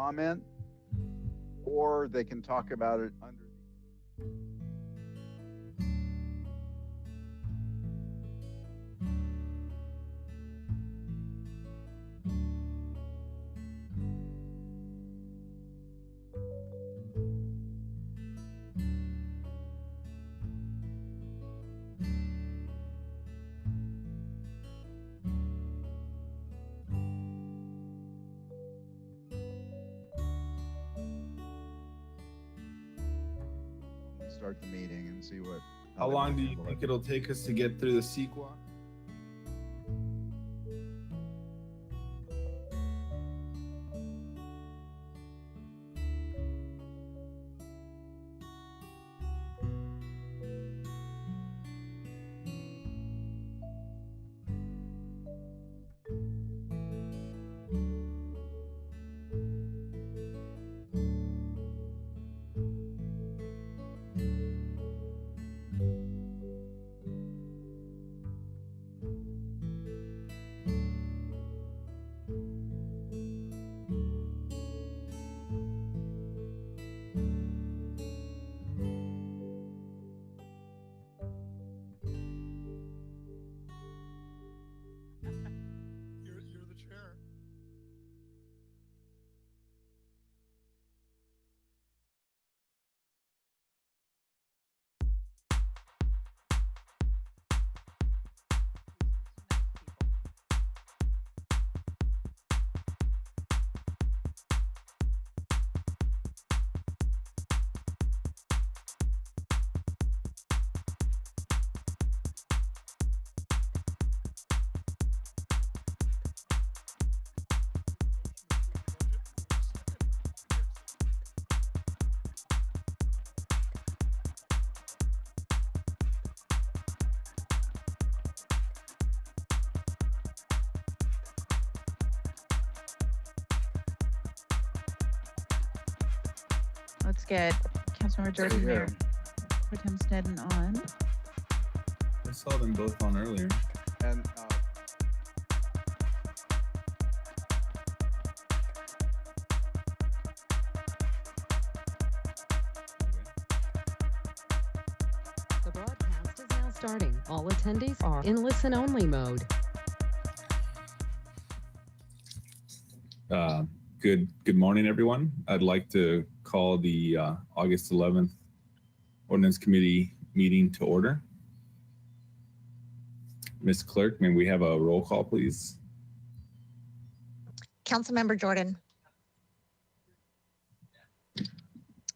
comment, or they can talk about it under. Start the meeting and see what. How long do you think it'll take us to get through the CEQA? You're the chair. Let's get Councilmember Jordan here. Put him Snedden on. I saw them both on earlier. And The broadcast is now starting. All attendees are in listen-only mode. Good morning, everyone. I'd like to call the August 11th Ordinance Committee meeting to order. Ms. Clerk, may we have a roll call, please? Councilmember Jordan.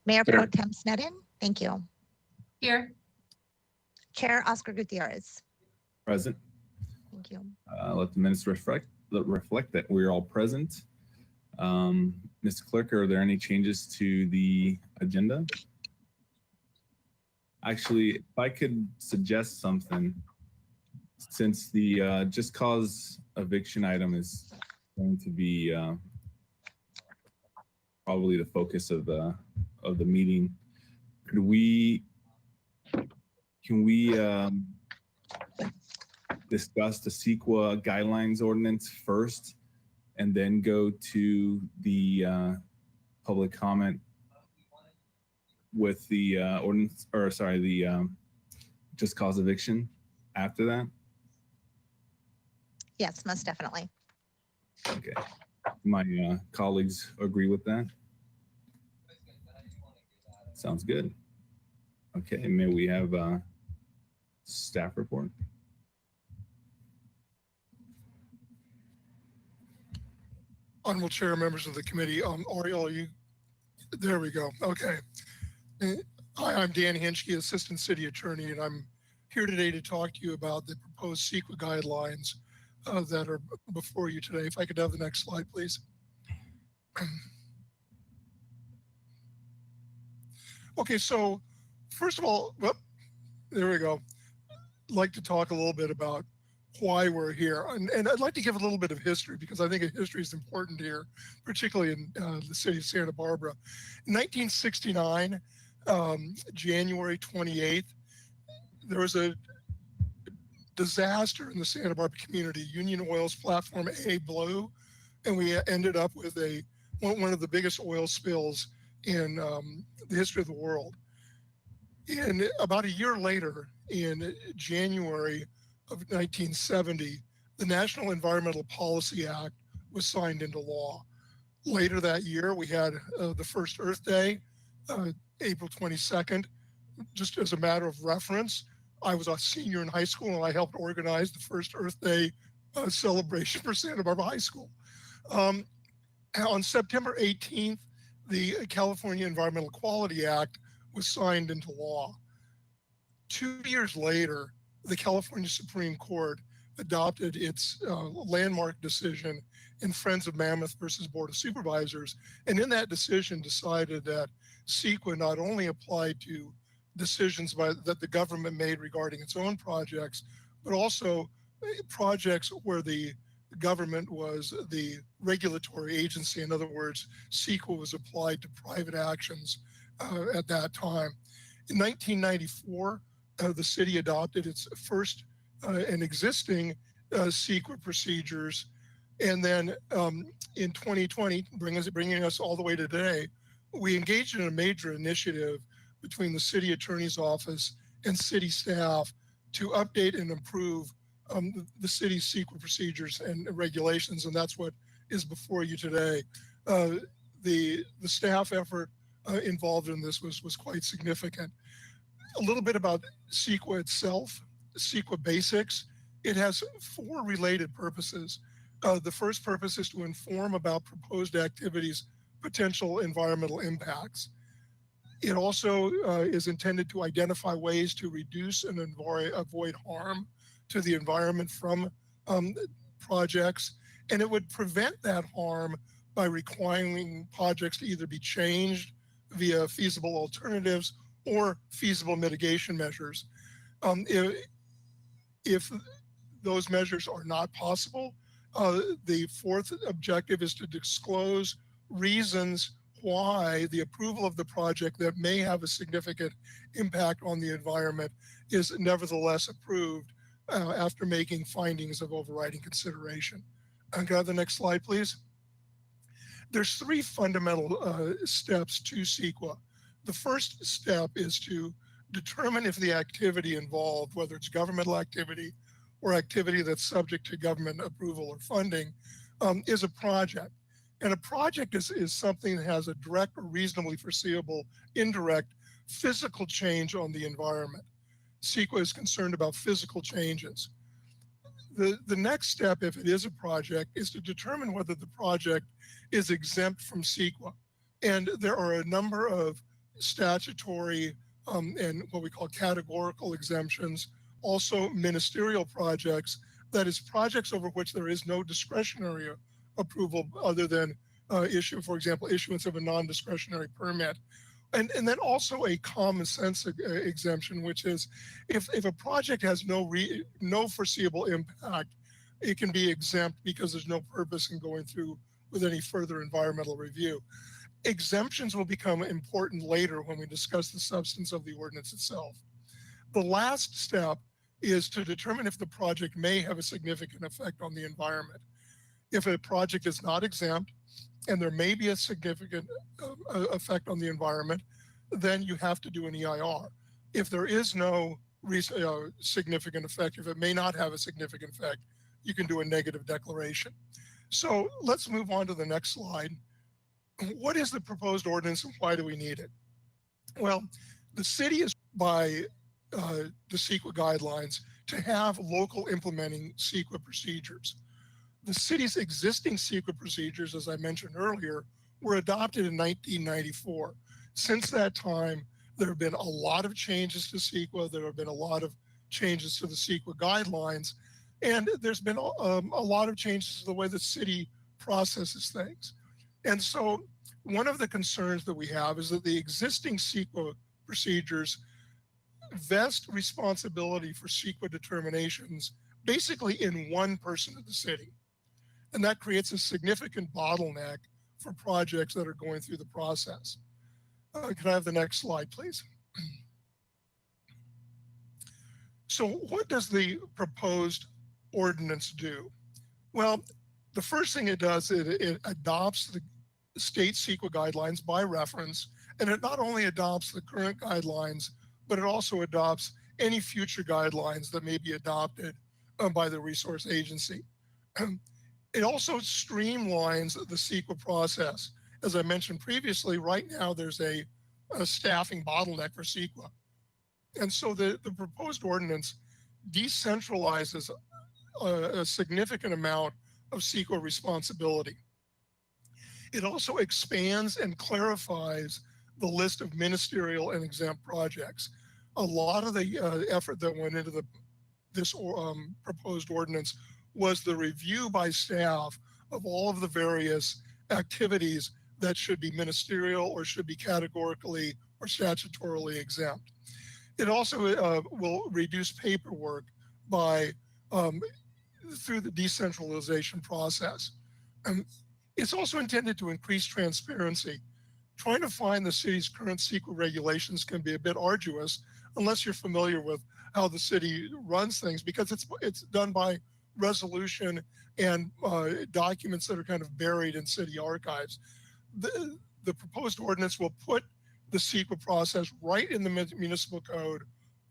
Mayor Pro Tem Snedden. Thank you. Here. Chair Oscar Gutierrez. Present. Thank you. Let the minutes reflect that we're all present. Ms. Clerk, are there any changes to the agenda? Actually, if I could suggest something, since the just cause eviction item is going to be probably the focus of the meeting, can we discuss the CEQA guidelines ordinance first and then go to the public comment with the ordinance, or sorry, the just cause eviction after that? Yes, most definitely. Okay. My colleagues agree with that? Sounds good. Okay, may we have a staff report? Honorable Chair, members of the committee, Ariel, there we go. Okay. Hi, I'm Dan Hinchke, Assistant City Attorney, and I'm here today to talk to you about the proposed CEQA guidelines that are before you today. If I could have the next slide, please. Okay, so first of all, there we go. I'd like to talk a little bit about why we're here. And I'd like to give a little bit of history because I think history is important here, particularly in the city of Santa Barbara. In 1969, January 28th, there was a disaster in the Santa Barbara community. Union Oil's Platform A blew, and we ended up with a one of the biggest oil spills in the history of the world. And about a year later, in January of 1970, the National Environmental Policy Act was signed into law. Later that year, we had the first Earth Day, April 22nd. Just as a matter of reference, I was a senior in high school and I helped organize the first Earth Day celebration for Santa Barbara High School. On September 18th, the California Environmental Quality Act was signed into law. 2 years later, the California Supreme Court adopted its landmark decision in Friends of Mammoth versus Board of Supervisors, and in that decision decided that CEQA not only applied to decisions that the government made regarding its own projects, but also projects where the government was the regulatory agency. In other words, CEQA was applied to private actions at that time. In 1994, the city adopted its first and existing CEQA procedures. And then in 2020, bringing us all the way to today, we engaged in a major initiative between the city attorney's office and city staff to update and improve the city's CEQA procedures and regulations, and that's what is before you today. The staff effort involved in this was quite significant. A little bit about CEQA itself, CEQA Basics. It has 4 related purposes. The first purpose is to inform about proposed activities' potential environmental impacts. It also is intended to identify ways to reduce and avoid harm to the environment from projects, and it would prevent that harm by requiring projects to either be changed via feasible alternatives or feasible mitigation measures. If those measures are not possible, the fourth objective is to disclose reasons why the approval of the project that may have a significant impact on the environment is nevertheless approved after making findings of overriding consideration. Can I have the next slide, please? There's 3 fundamental steps to CEQA. The first step is to determine if the activity involved, whether it's governmental activity or activity that's subject to government approval or funding, is a project. And a project is something that has a direct or reasonably foreseeable indirect physical change on the environment. CEQA is concerned about physical changes. The next step, if it is a project, is to determine whether the project is exempt from CEQA. And there are a number of statutory and what we call categorical exemptions, also ministerial projects, that is projects over which there is no discretionary approval other than for example, issuance of a non-discretionary permit. And then also a common sense exemption, which is if a project has no foreseeable impact, it can be exempt because there's no purpose in going through with any further environmental review. Exemptions will become important later when we discuss the substance of the ordinance itself. The last step is to determine if the project may have a significant effect on the environment. If a project is not exempt and there may be a significant effect on the environment, then you have to do an EIR. If there is no significant effect, if it may not have a significant effect, you can do a negative declaration. So let's move on to the next slide. What is the proposed ordinance and why do we need it? Well, the city is by the CEQA guidelines to have local implementing CEQA procedures. The city's existing CEQA procedures, as I mentioned earlier, were adopted in 1994. Since that time, there have been a lot of changes to CEQA. There have been a lot of changes to the CEQA guidelines. And there's been a lot of changes to the way the city processes things. And so one of the concerns that we have is that the existing CEQA procedures vest responsibility for CEQA determinations basically in one person of the city. And that creates a significant bottleneck for projects that are going through the process. Can I have the next slide, please? So what does the proposed ordinance do? Well, the first thing it does is it adopts state CEQA guidelines by reference, and it not only adopts the current guidelines, but it also adopts any future guidelines that may be adopted by the resource agency. It also streamlines the CEQA process. As I mentioned previously, right now there's a staffing bottleneck for CEQA. And so the proposed ordinance decentralizes a significant amount of CEQA responsibility. It also expands and clarifies the list of ministerial and exempt projects. A lot of the effort that went into this proposed ordinance was the review by staff of all of the various activities that should be ministerial or should be categorically or statutorily exempt. It also will reduce paperwork by through the decentralization process. It's also intended to increase transparency. Trying to find the city's current CEQA regulations can be a bit arduous unless you're familiar with how the city runs things, because it's done by resolution and documents that are kind of buried in city archives. The proposed ordinance will put the CEQA process right in the municipal code,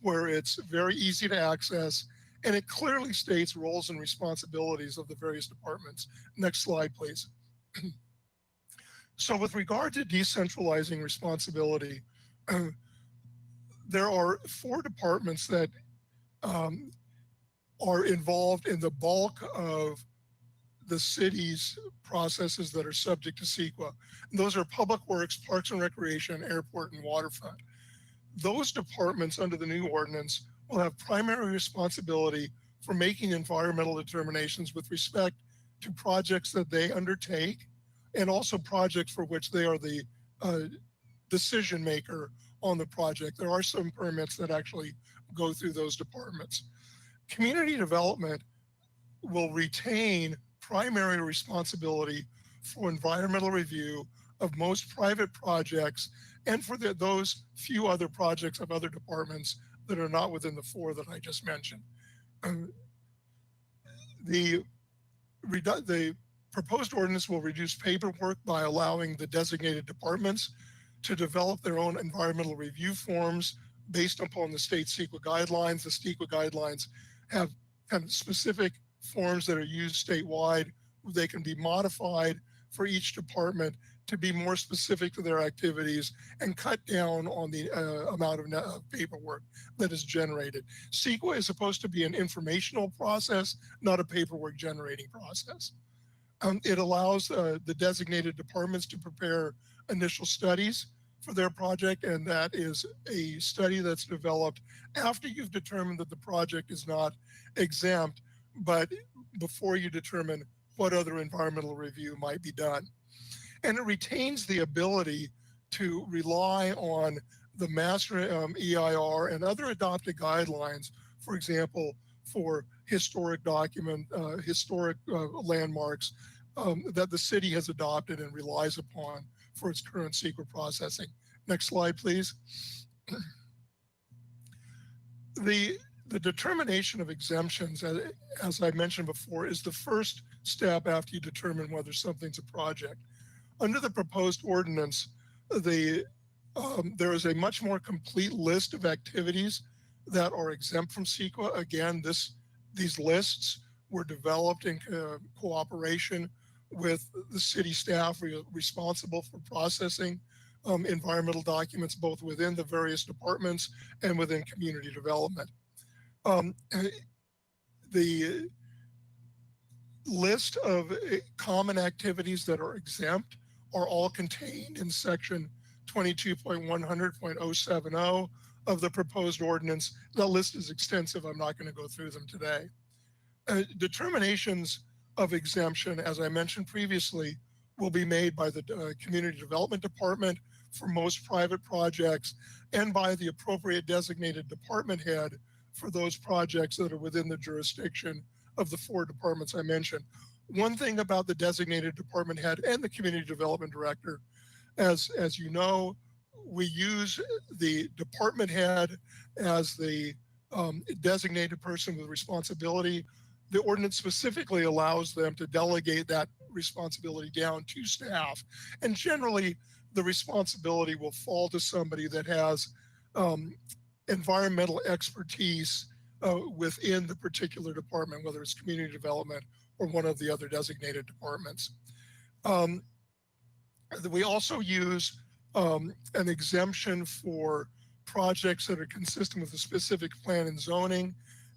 where it's very easy to access, and it clearly states roles and responsibilities of the various departments. Next slide, please. So with regard to decentralizing responsibility, there are 4 departments that are involved in the bulk of the city's processes that are subject to CEQA. And those are Public Works, Parks and Recreation, Airport, and Waterfront. Those departments under the new ordinance will have primary responsibility for making environmental determinations with respect to projects that they undertake, and also projects for which they are the decision maker on the project. There are some permits that actually go through those departments. Community development will retain primary responsibility for environmental review of most private projects and for those few other projects of other departments that are not within the 4 that I just mentioned. The proposed ordinance will reduce paperwork by allowing the designated departments to develop their own environmental review forms based upon the state CEQA guidelines. The CEQA guidelines have kind of specific forms that are used statewide. They can be modified for each department to be more specific to their activities and cut down on the amount of paperwork that is generated. CEQA is supposed to be an informational process, not a paperwork generating process. It allows the designated departments to prepare initial studies for their project, and that is a study that's developed after you've determined that the project is not exempt, but before you determine what other environmental review might be done. And it retains the ability to rely on the master EIR and other adopted guidelines, for example, for historic landmarks that the city has adopted and relies upon for its current CEQA processing. Next slide, please. The determination of exemptions, as I mentioned before, is the first step after you determine whether something's a project. Under the proposed ordinance, there is a much more complete list of activities that are exempt from CEQA. Again, these lists were developed in cooperation with the city staff responsible for processing environmental documents, both within the various departments and within community development. The list of common activities that are exempt are all contained in section 22.100.070 of the proposed ordinance. The list is extensive. I'm not going to go through them today. Determinations of exemption, as I mentioned previously, will be made by the Community Development Department for most private projects and by the appropriate designated department head for those projects that are within the jurisdiction of the 4 departments I mentioned. One thing about the designated department head and the Community Development Director, as you know, we use the department head as the designated person with responsibility. The ordinance specifically allows them to delegate that responsibility down to staff. And generally, the responsibility will fall to somebody that has environmental expertise within the particular department, whether it's community development or one of the other designated departments. We also use an exemption for projects that are consistent with a specific plan and zoning.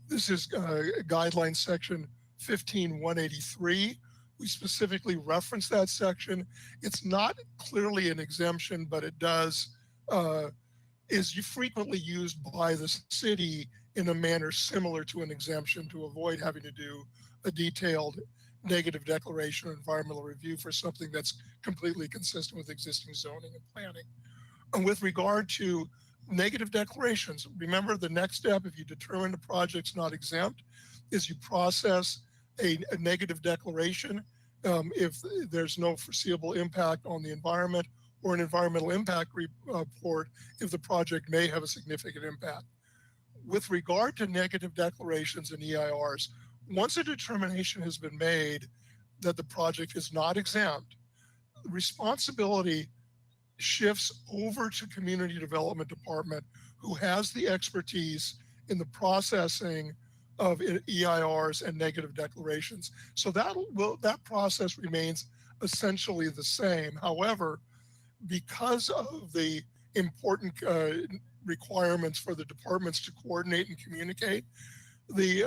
This is guideline section 15183. We specifically reference that section. It's not clearly an exemption, but it does is frequently used by the city in a manner similar to an exemption to avoid having to do a detailed negative declaration or environmental review for something that's completely consistent with existing zoning and planning. And with regard to negative declarations, remember the next step, if you determine the project's not exempt, is you process a negative declaration if there's no foreseeable impact on the environment, or an environmental impact report if the project may have a significant impact. With regard to negative declarations and EIRs, once a determination has been made that the project is not exempt, the responsibility shifts over to Community Development Department, who has the expertise in the processing of EIRs and negative declarations. So that process remains essentially the same. However, because of the important requirements for the departments to coordinate and communicate, the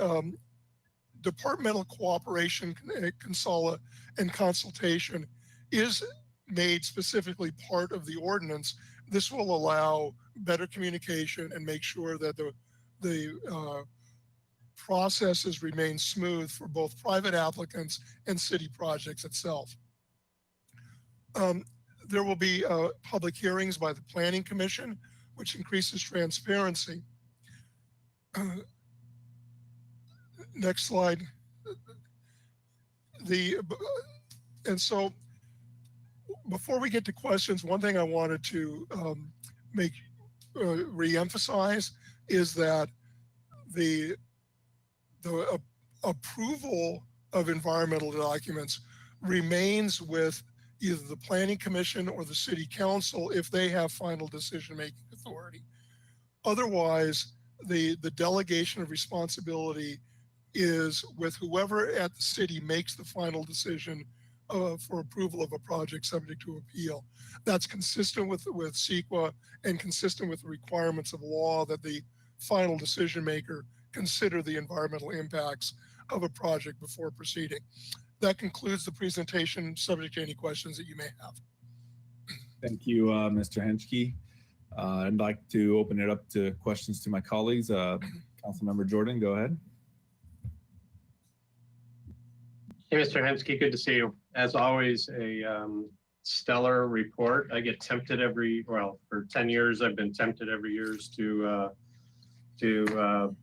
departmental cooperation and consultation is made specifically part of the ordinance. This will allow better communication and make sure that the processes remain smooth for both private applicants and city projects itself. There will be public hearings by the Planning Commission, which increases transparency. Next slide. And so before we get to questions, one thing I wanted to re-emphasize is that the approval of environmental documents remains with either the Planning Commission or the City Council if they have final decision-making authority. Otherwise, the delegation of responsibility is with whoever at the city makes the final decision for approval of a project subject to appeal. That's consistent with CEQA and consistent with the requirements of law that the final decision maker consider the environmental impacts of a project before proceeding. That concludes the presentation, subject to any questions that you may have. Thank you, Mr. Henschke. I'd like to open it up to questions to my colleagues. Councilmember Jordan, go ahead. Hey, Mr. Henschke, good to see you. As always, a stellar report. I get tempted for 10 years, I've been tempted every year to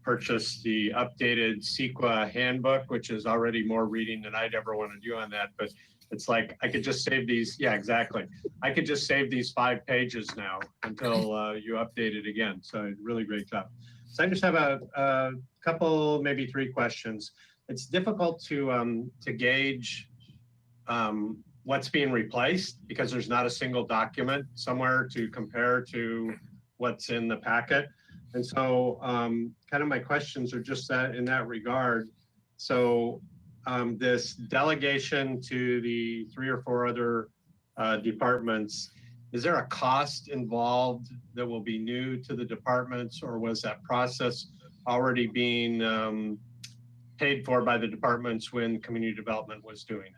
purchase the updated CEQA handbook, which is already more reading than I'd ever want to do on that. But it's like, I could just save these. Yeah, exactly. I could just save these 5 pages now until you update it again. So really great job. So I just have a couple, maybe 3 questions. It's difficult to gauge what's being replaced because there's not a single document somewhere to compare to what's in the packet. And so kind of my questions are just that in that regard. So this delegation to the 3 or 4 other departments, is there a cost involved that will be new to the departments, or was that process already being paid for by the departments when community development was doing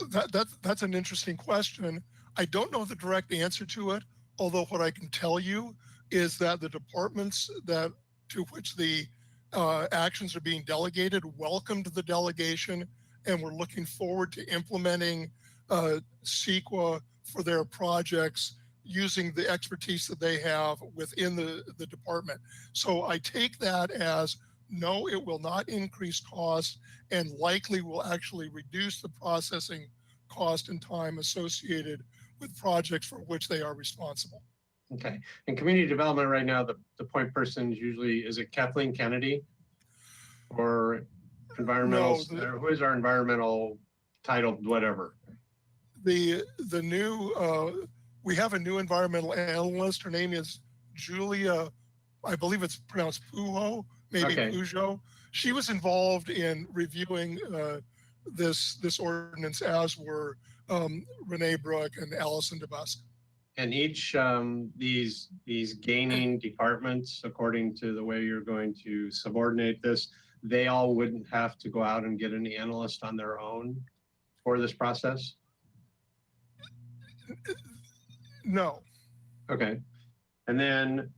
it? That's an interesting question. I don't know the direct answer to it, although what I can tell you is that the departments to which the actions are being delegated welcomed the delegation, and we're looking forward to implementing CEQA for their projects using the expertise that they have within the department. So I take that as no, it will not increase cost, and likely will actually reduce the processing cost and time associated with projects for which they are responsible. Okay. In community development right now, the point person is usually, is it Kathleen Kennedy? Or Environmental, No, who is our environmental titled whatever? the new we have a new environmental analyst. Her name is Julia, I believe it's pronounced Pujo, maybe Okay. Pujo. She was involved in reviewing this ordinance, as were Renee Brook and Allison DeBusk. And each these gaining departments, according to the way you're going to subordinate this, they all wouldn't have to go out and get an analyst on their own for this process? No. Okay. And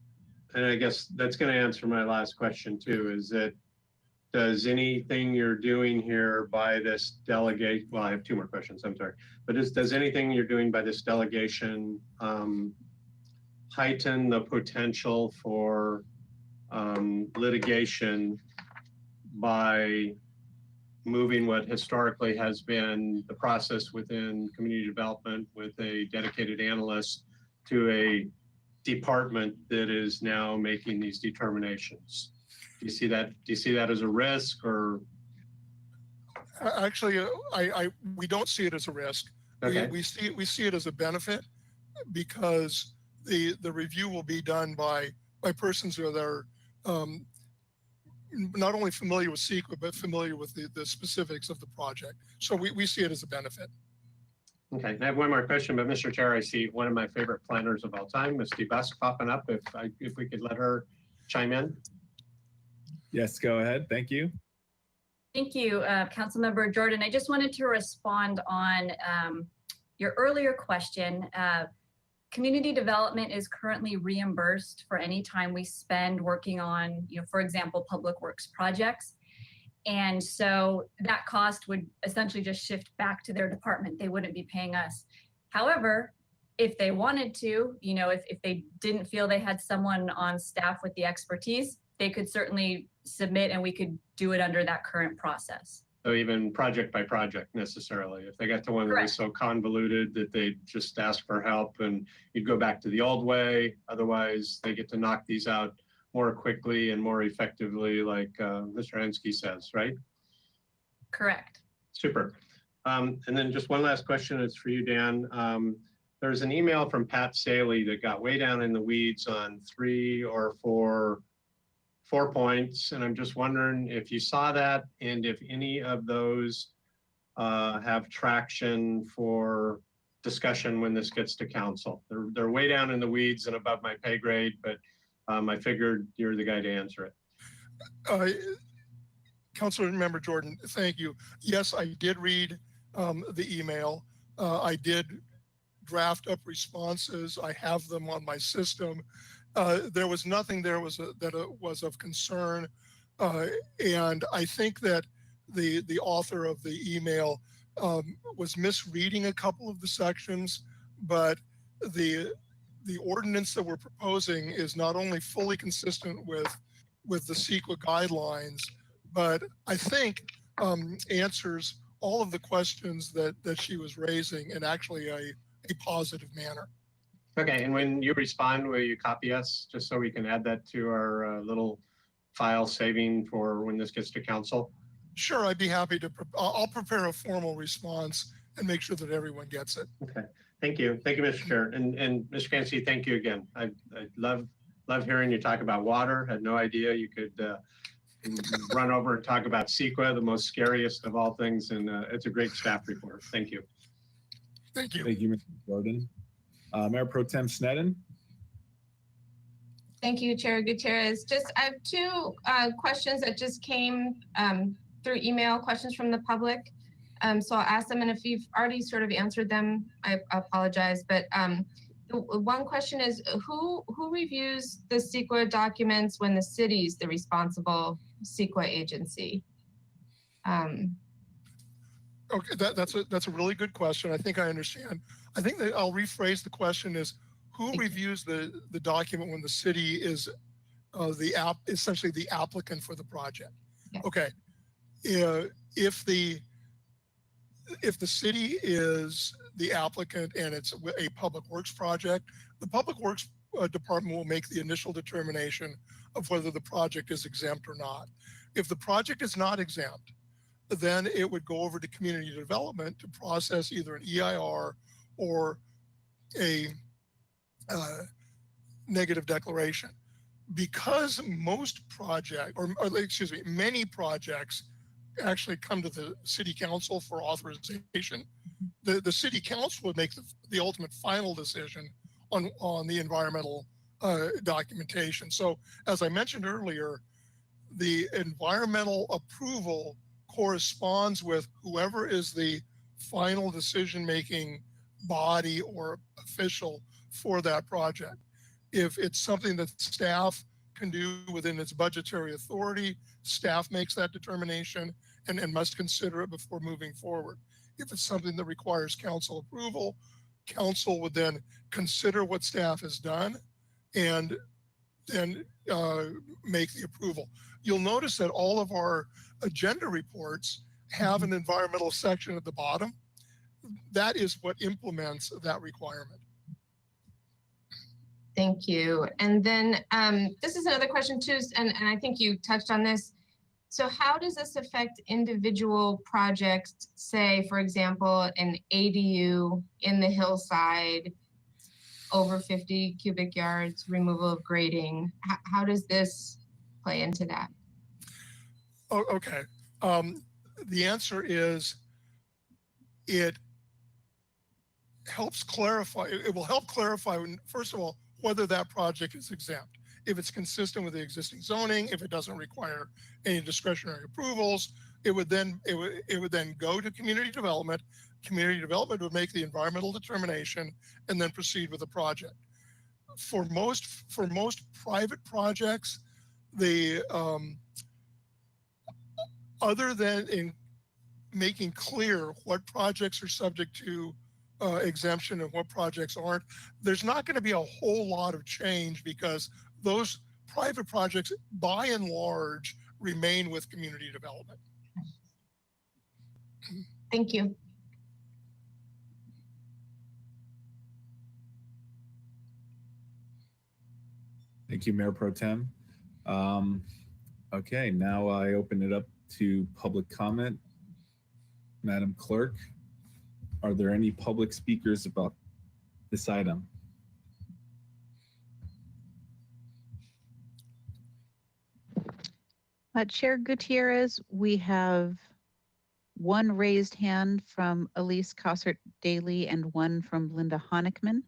I guess that's going to answer my last question too, is that does anything you're doing here by this delegate, well, I have two more questions, I'm sorry, but does anything you're doing by this delegation heighten the potential for litigation by moving what historically has been the process within community development with a dedicated analyst to a department that is now making these determinations? Do you see that? Do you see that as a risk, or? Actually, we don't see it as a risk. Okay. We see it as a benefit, because the review will be done by persons who are not only familiar with CEQA, but familiar with the specifics of the project. So we see it as a benefit. Okay, I have one more question, but Mr. Chair, I see one of my favorite planners of all time, Ms. DeBusk, popping up. If we could let her chime in. Yes, go ahead. Thank you. Thank you, Councilmember Jordan. I just wanted to respond on your earlier question. Community development is currently reimbursed for any time we spend working on, for example, public works projects. And so that cost would essentially just shift back to their department. They wouldn't be paying us. However, if they wanted to, if they didn't feel they had someone on staff with the expertise, they could certainly submit and we could do it under that current process. So even project by project necessarily, if they got to one that was so convoluted that they just ask for help and you'd go back to the old way. Otherwise, they get to knock these out more quickly and more effectively, like Mr. Hensky says, right? Correct. Super. And then just one last question, it's for you, Dan. There's an email from Pat Saley that got way down in the weeds on 3 or 4 points. And I'm just wondering if you saw that and if any of those have traction for discussion when this gets to council. They're way down in the weeds and above my pay grade, but I figured you're the guy to answer it. Councilmember Jordan, thank you. Yes, I did read the email. I did draft up responses. I have them on my system. There was nothing there that was of concern. And I think that the author of the email was misreading a couple of the sections, but the ordinance that we're proposing is not only fully consistent with the CEQA guidelines, but I think answers all of the questions that she was raising in actually a positive manner. Okay, and when you respond, will you copy us just so we can add that to our little file saving for when this gets to council? Sure, I'd be happy to. I'll prepare a formal response and make sure that everyone gets it. Okay, thank you. Thank you, Mr. Chair. And Mr. Cansey, thank you again. I love hearing you talk about water. Had no idea you could run over and talk about CEQA, the most scariest of all things. And it's a great staff report. Thank you. Thank you. Thank you, Mr. Jordan. Mayor Pro Tem Sneddon. Thank you, Chair Gutierrez. I have 2 questions that just came through email, questions from the public. So I'll ask them, and if you've already sort of answered them, I apologize. But the one question is, who reviews the CEQA documents when the city's the responsible CEQA agency? Okay, that's a really good question. I think I understand. I think that I'll rephrase the question is, who reviews the document when the city is essentially the applicant for the project? Yeah. Okay, if the city is the applicant and it's a public works project, the public works department will make the initial determination of whether the project is exempt or not. If the project is not exempt, then it would go over to community development to process either an EIR or a negative declaration. Because most project, or excuse me, many projects actually come to the city council for authorization, the city council would make the ultimate final decision on the environmental documentation. So as I mentioned earlier, the environmental approval corresponds with whoever is the final decision-making body or official for that project. If it's something that staff can do within its budgetary authority, staff makes that determination and must consider it before moving forward. If it's something that requires council approval, council would then consider what staff has done and then make the approval. You'll notice that all of our agenda reports have an environmental section at the bottom. That is what implements that requirement. Thank you. And then this is another question too, and I think you touched on this. So how does this affect individual projects, say, for example, an ADU in the hillside, over 50 cubic yards, removal of grading? How does this play into that? Oh, okay. The answer is it helps clarify, it will help clarify, first of all, whether that project is exempt. If it's consistent with the existing zoning, if it doesn't require any discretionary approvals, it would then go to community development. Community development would make the environmental determination and then proceed with the project. For most private projects, the other than in making clear what projects are subject to exemption and what projects aren't, there's not going to be a whole lot of change because those private projects, by and large, remain with community development. Thank you. Thank you, Mayor Pro Tem. Okay, now I open it up to public comment. Madam Clerk, are there any public speakers about this item? Chair Gutierrez, we have one raised hand from Elise Cossert-Daly and one from Linda Honickman.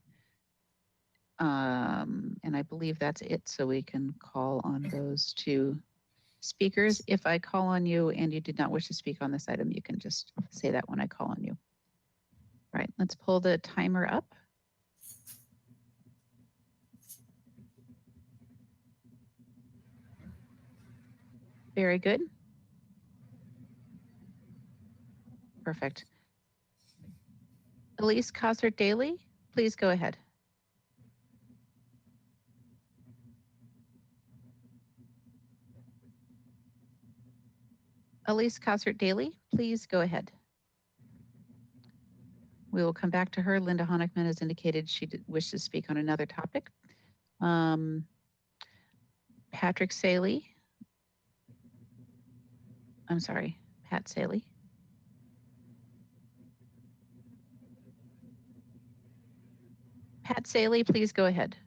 And I believe that's it, so we can call on those two speakers. If I call on you and you did not wish to speak on this item, you can just say that when I call on you. All right, let's pull the timer up. Very good. Perfect. Elise Cossert-Daly, please go ahead. Elise Cossert-Daly, please go ahead. We will come back to her. Linda Honickman has indicated she wished to speak on another topic. Patrick Saley. I'm sorry, Pat Saley. Pat Saley, please go ahead.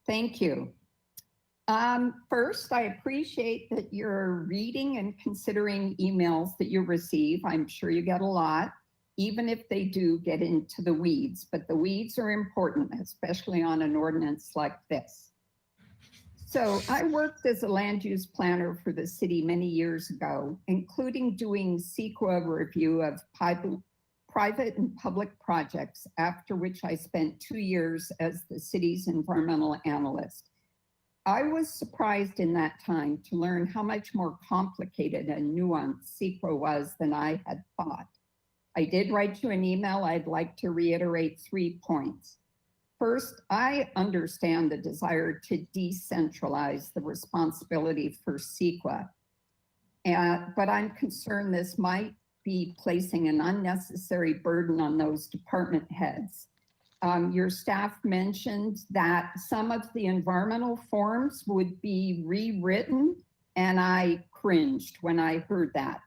Thank you. First, I appreciate that you're reading and considering emails that you receive. I'm sure you get a lot, even if they do get into the weeds, but the weeds are important, especially on an ordinance like this. So I worked as a land use planner for the city many years ago, including doing CEQA review of private and public projects, after which I spent 2 years as the city's environmental analyst. I was surprised in that time to learn how much more complicated and nuanced CEQA was than I had thought. I did write you an email. I'd like to reiterate 3 points. First, I understand the desire to decentralize the responsibility for CEQA, but I'm concerned this might be placing an unnecessary burden on those department heads. Your staff mentioned that some of the environmental forms would be rewritten, and I cringed when I heard that.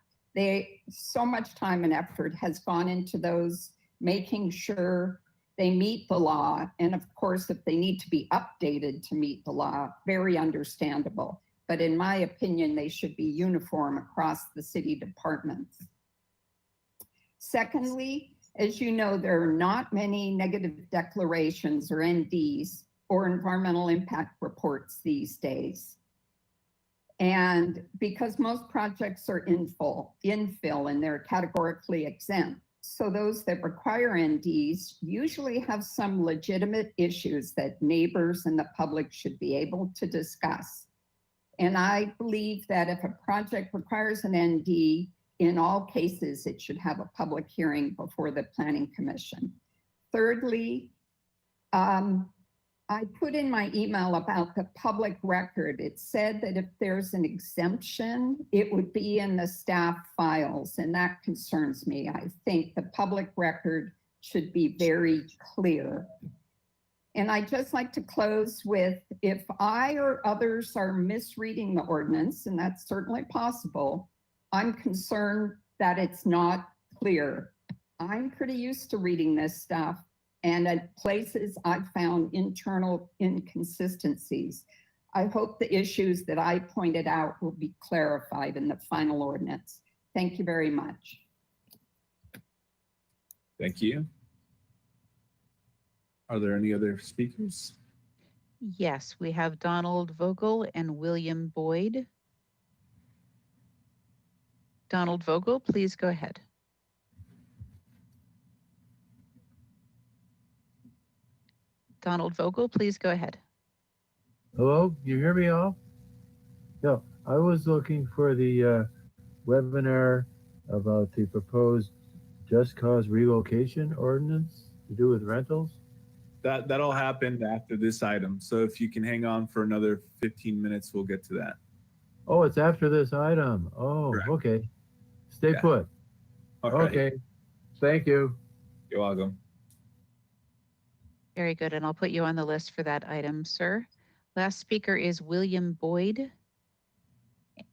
So much time and effort has gone into those, making sure they meet the law. And of course, if they need to be updated to meet the law, very understandable. But in my opinion, they should be uniform across the city departments. Secondly, as you know, there are not many negative declarations or NDs or environmental impact reports these days. And because most projects are infill and they're categorically exempt, so those that require NDs usually have some legitimate issues that neighbors and the public should be able to discuss. And I believe that if a project requires an ND, in all cases, it should have a public hearing before the Planning Commission. Thirdly, I put in my email about the public record. It said that if there's an exemption, it would be in the staff files, and that concerns me. I think the public record should be very clear. And I'd just like to close with, if I or others are misreading the ordinance, and that's certainly possible, I'm concerned that it's not clear. I'm pretty used to reading this stuff, and at places I've found internal inconsistencies. I hope the issues that I pointed out will be clarified in the final ordinance. Thank you very much. Thank you. Are there any other speakers? Yes, we have Donald Vogel and William Boyd. Donald Vogel, please go ahead. Donald Vogel, please go ahead. Hello, you hear me all? Yeah, I was looking for the webinar about the proposed just cause relocation ordinance to do with rentals. That all happened after this item. So if you can hang on for another 15 minutes, we'll get to that. Oh, it's after this item. Oh, correct. Okay. Stay put. All right. Okay. Thank you. You're welcome. Very good, and I'll put you on the list for that item, sir. Last speaker is William Boyd,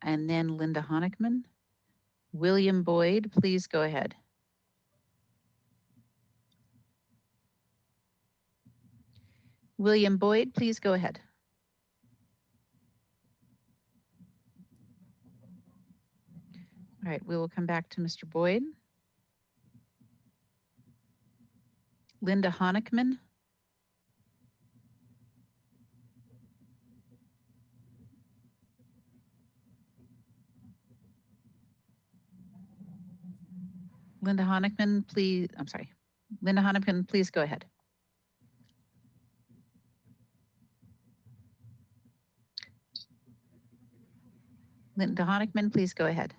and then Linda Honigman. William Boyd, please go ahead. William Boyd, please go ahead. All right, we will come back to Mr. Boyd. Linda Honigman. Linda Honigman, please, I'm sorry. Linda Honigman, please go ahead. Linda Honigman, please go ahead.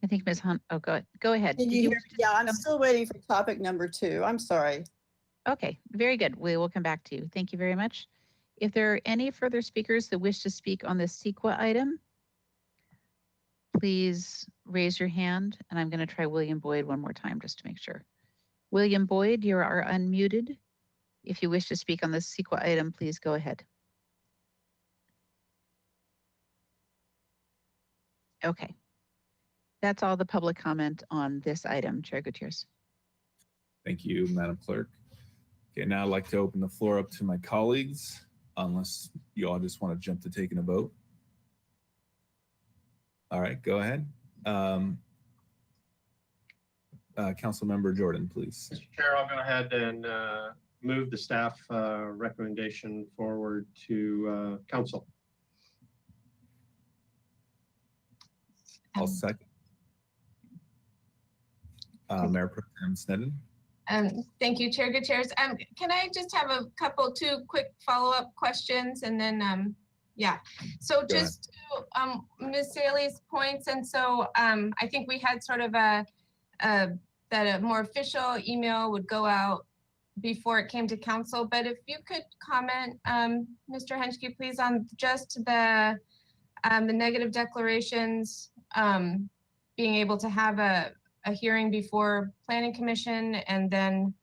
I think Ms. Hunt, oh, go ahead. Can you hear me? Yeah, I'm still waiting for topic number 2. I'm sorry. Okay, very good. We will come back to you. Thank you very much. If there are any further speakers that wish to speak on this CEQA item, please raise your hand, and I'm going to try William Boyd one more time just to make sure. William Boyd, you are unmuted. If you wish to speak on this CEQA item, please go ahead. Okay. That's all the public comment on this item, Chair Gutierrez. Thank you, Madam Clerk. Okay, now I'd like to open the floor up to my colleagues, unless you all just want to jump to taking a vote. All right, go ahead. Councilmember Jordan, please. Mr. Chair, I'll go ahead and move the staff recommendation forward to council. I'll second. Mayor Pro Tem Sneddon. Thank you, Chair Gutierrez. Can I just have two quick follow-up questions, and then yeah. So just to Ms. Saley's points, and so I think we had sort of that a more official email would go out before it came to council, but if you could comment, Mr. Henschke, please, on just the negative declarations, being able to have a hearing before Planning Commission, and then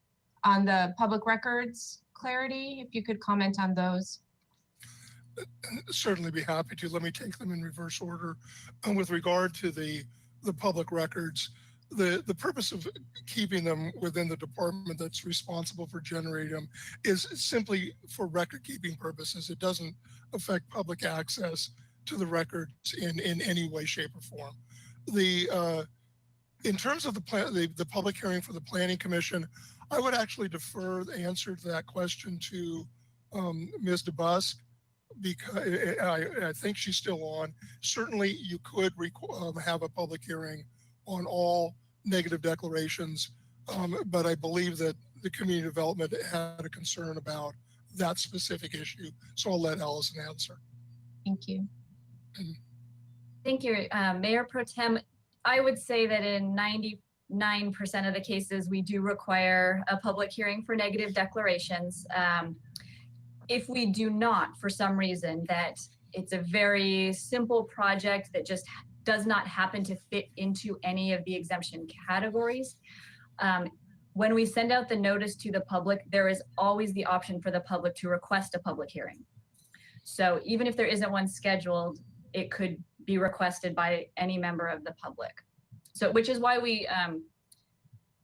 on the public records clarity, if you could comment on those. Certainly be happy to. Let me take them in reverse order. With regard to the public records, the purpose of keeping them within the department that's responsible for generating them is simply for record keeping purposes. It doesn't affect public access to the records in any way, shape, or form. In terms of the public hearing for the Planning Commission, I would actually defer the answer to that question to Ms. DeBusk, because I think she's still on. Certainly, you could have a public hearing on all negative declarations, but I believe that the community development had a concern about that specific issue. So I'll let Allison answer. Thank you. Thank you, Mayor Pro Tem. I would say that in 99% of the cases, we do require a public hearing for negative declarations. If we do not, for some reason, that it's a very simple project that just does not happen to fit into any of the exemption categories, when we send out the notice to the public, there is always the option for the public to request a public hearing. So even if there isn't one scheduled, it could be requested by any member of the public. So, which is why we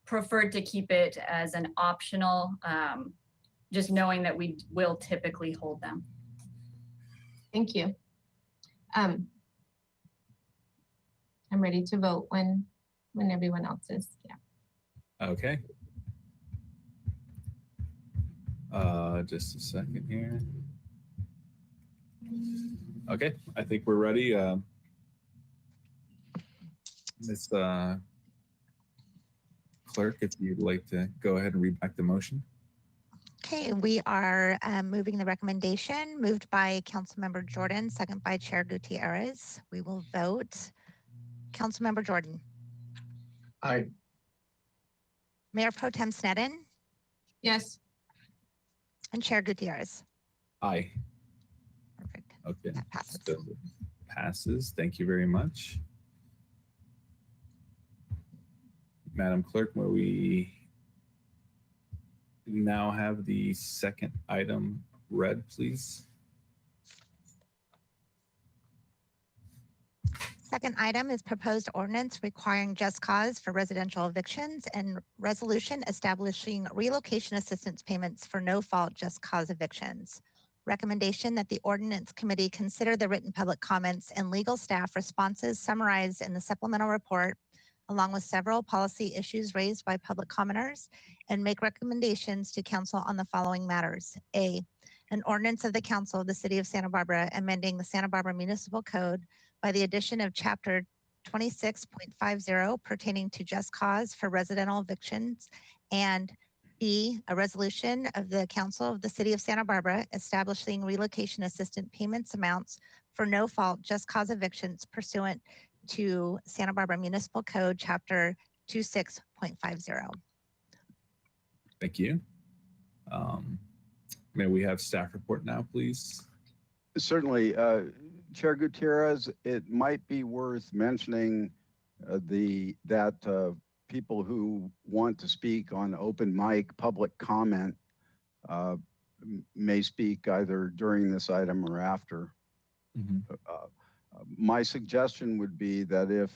preferred to keep it as an optional, just knowing that we will typically hold them. Thank you. I'm ready to vote when everyone else is. Yeah. Okay. Just a second here. Okay, I think we're ready. Ms. Clerk, if you'd like to go ahead and read back the motion. Okay, we are moving the recommendation, moved by Councilmember Jordan, second by Chair Gutierrez. We will vote. Councilmember Jordan. Aye. Mayor Pro Tem Sneddon Yes. and Chair Gutierrez. Aye. Perfect. Okay. That passes. So passes. Thank you very much. Madam Clerk, may we now have the second item read, please? Second item is proposed ordinance requiring just cause for residential evictions and resolution establishing relocation assistance payments for no fault just cause evictions. Recommendation that the ordinance committee consider the written public comments and legal staff responses summarized in the supplemental report, along with several policy issues raised by public commenters, and make recommendations to council on the following matters. A, an ordinance of the council of the city of Santa Barbara amending the Santa Barbara Municipal Code by the addition of chapter 26.50 pertaining to just cause for residential evictions, and B, a resolution of the council of the city of Santa Barbara establishing relocation assistance payments amounts for no fault just cause evictions pursuant to Santa Barbara Municipal Code chapter 26.50. Thank you. May we have staff report now, please? Certainly, Chair Gutierrez, it might be worth mentioning that people who want to speak on open mic public comment may speak either during this item or after. Mm-hmm. My suggestion would be that if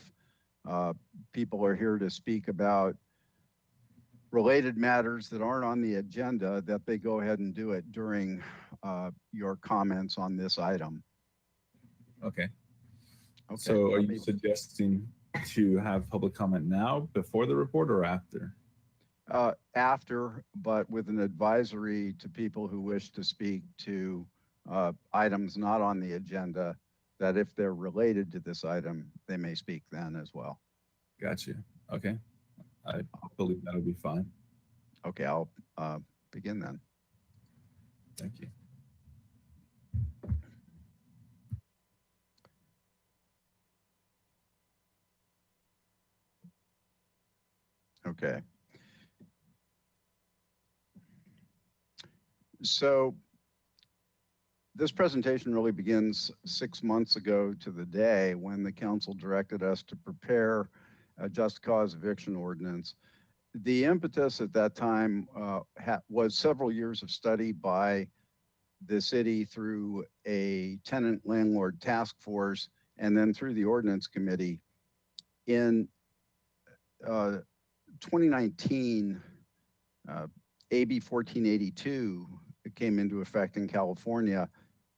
people are here to speak about related matters that aren't on the agenda, that they go ahead and do it during your comments on this item. Okay. Okay. So are you suggesting to have public comment now, before the report, or after? After, but with an advisory to people who wish to speak to items not on the agenda, that if they're related to this item, they may speak then as well. Gotcha. Okay. I believe that'll be fine. Okay, I'll begin then. Thank you. Okay. So this presentation really begins 6 months ago to the day when the council directed us to prepare a just cause eviction ordinance. The impetus at that time was several years of study by the city through a tenant landlord task force and then through the ordinance committee. In 2019, AB 1482 came into effect in California,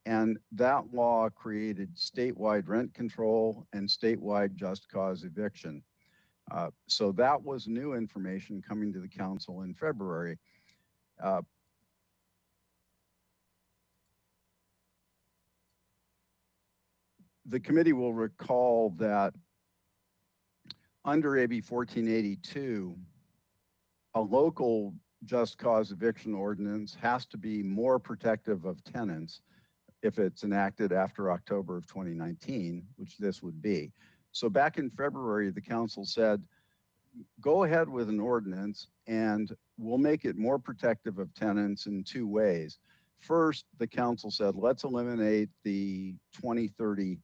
and that law created statewide rent control and statewide just cause eviction. So that was new information coming to the council in February. The committee will recall that under AB 1482, a local just cause eviction ordinance has to be more protective of tenants if it's enacted after October of 2019, which this would be. So back in February, the council said, go ahead with an ordinance and we'll make it more protective of tenants in two ways. First, the council said, let's eliminate the 2030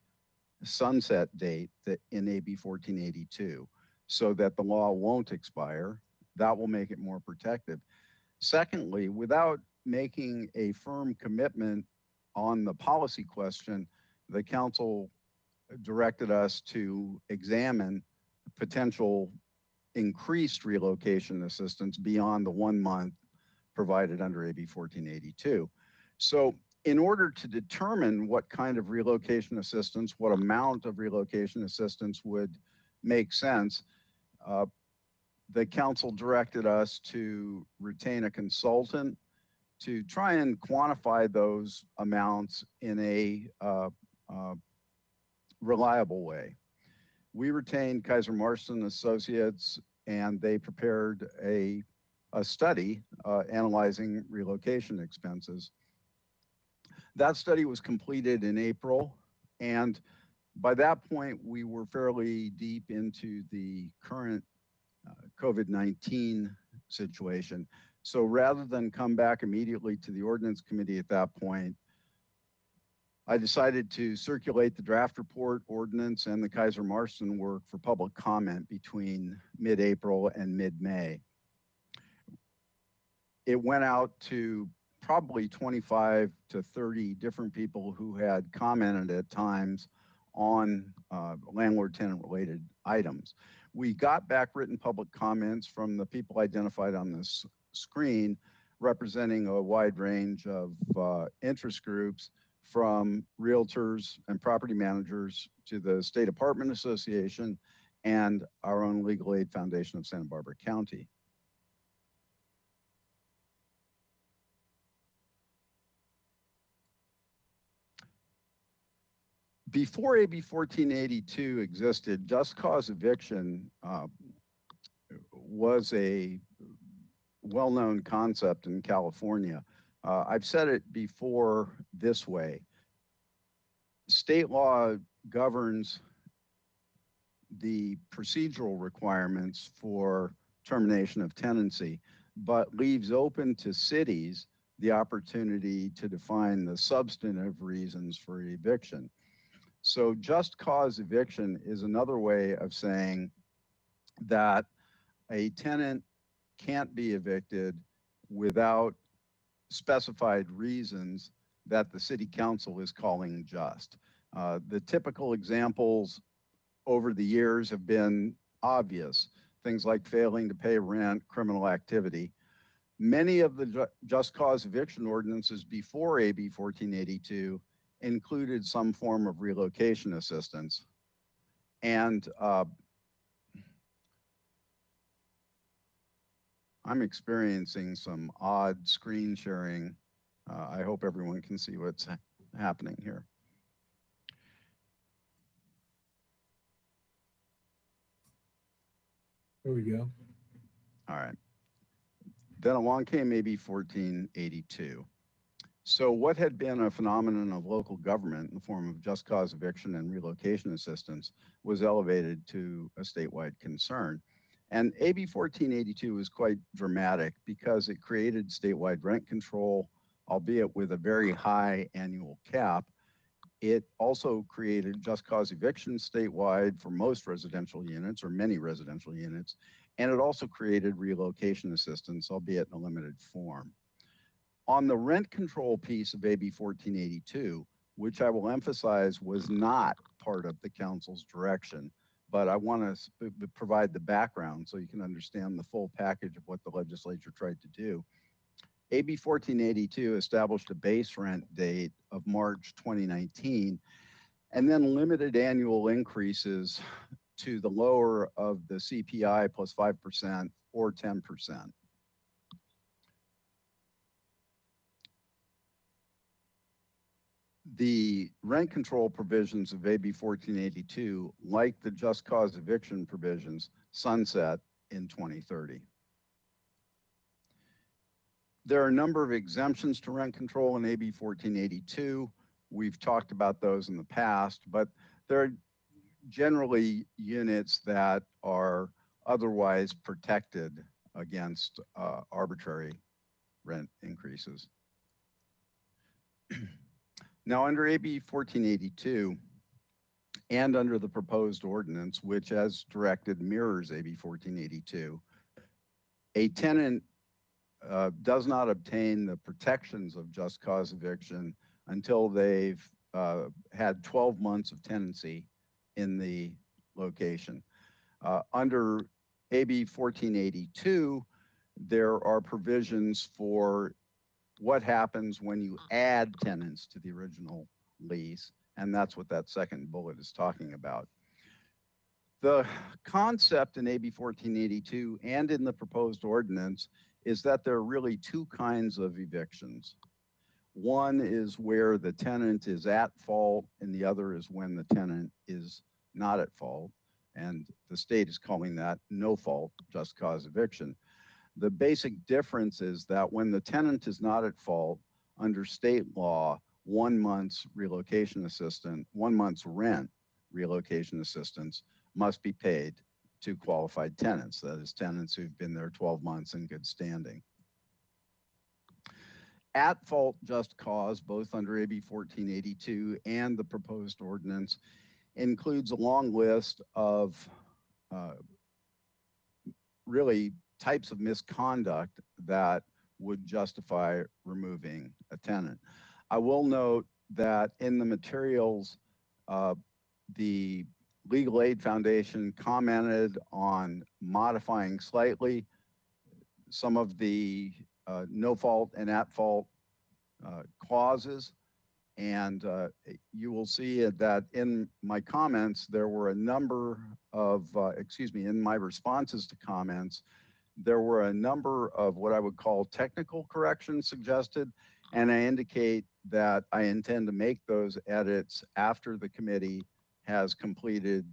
sunset date that in AB 1482 so that the law won't expire. That will make it more protective. Secondly, without making a firm commitment on the policy question, the council directed us to examine potential increased relocation assistance beyond the 1 month provided under AB 1482. So in order to determine what kind of relocation assistance, what amount of relocation assistance would make sense, the council directed us to retain a consultant to try and quantify those amounts in a reliable way. We retained Kaiser Marston Associates, and they prepared a study analyzing relocation expenses. That study was completed in April, and by that point, we were fairly deep into the current COVID-19 situation. So rather than come back immediately to the ordinance committee at that point, I decided to circulate the draft report, ordinance, and the Kaiser Marston work for public comment between mid-April and mid-May. It went out to probably 25 to 30 different people who had commented at times on landlord-tenant related items. We got back written public comments from the people identified on this screen, representing a wide range of interest groups, from realtors and property managers to the State Apartment Association and our own Legal Aid Foundation of Santa Barbara County. Before AB 1482 existed, just cause eviction was a well-known concept in California. I've said it before this way. State law governs the procedural requirements for termination of tenancy, but leaves open to cities the opportunity to define the substantive reasons for eviction. So just cause eviction is another way of saying that a tenant can't be evicted without specified reasons that the city council is calling just. The typical examples over the years have been obvious, things like failing to pay rent, criminal activity. Many of the just cause eviction ordinances before AB 1482 included some form of relocation assistance. And I'm experiencing some odd screen sharing. I hope everyone can see what's happening here. There we go. All right. Then along came AB 1482. So what had been a phenomenon of local government in the form of just cause eviction and relocation assistance was elevated to a statewide concern. And AB 1482 was quite dramatic because it created statewide rent control, albeit with a very high annual cap. It also created just cause eviction statewide for most residential units or many residential units. And it also created relocation assistance, albeit in a limited form. On the rent control piece of AB 1482, which I will emphasize was not part of the council's direction, but I want to provide the background so you can understand the full package of what the legislature tried to do. AB 1482 established a base rent date of March 2019 and then limited annual increases to the lower of the CPI plus 5% or 10%. The rent control provisions of AB 1482, like the just cause eviction provisions, sunset in 2030. There are a number of exemptions to rent control in AB 1482. We've talked about those in the past, but there are generally units that are otherwise protected against arbitrary rent increases. Now, under AB 1482 and under the proposed ordinance, which as directed mirrors AB 1482, a tenant does not obtain the protections of just cause eviction until they've had 12 months of tenancy in the location. Under AB 1482, there are provisions for what happens when you add tenants to the original lease, and that's what that second bullet is talking about. The concept in AB 1482 and in the proposed ordinance is that there are really two kinds of evictions. One is where the tenant is at fault, and the other is when the tenant is not at fault. And the state is calling that no fault, just cause eviction. The basic difference is that when the tenant is not at fault, under state law, 1 month's relocation assistance, 1 month's rent relocation assistance must be paid to qualified tenants. That is, tenants who've been there 12 months in good standing. At fault just cause, both under AB 1482 and the proposed ordinance, includes a long list of really types of misconduct that would justify removing a tenant. I will note that in the materials, the Legal Aid Foundation commented on modifying slightly some of the no fault and at fault clauses. And you will see that in my comments, there were a number of, in my responses to comments, there were a number of what I would call technical corrections suggested, and I indicate that I intend to make those edits after the committee has completed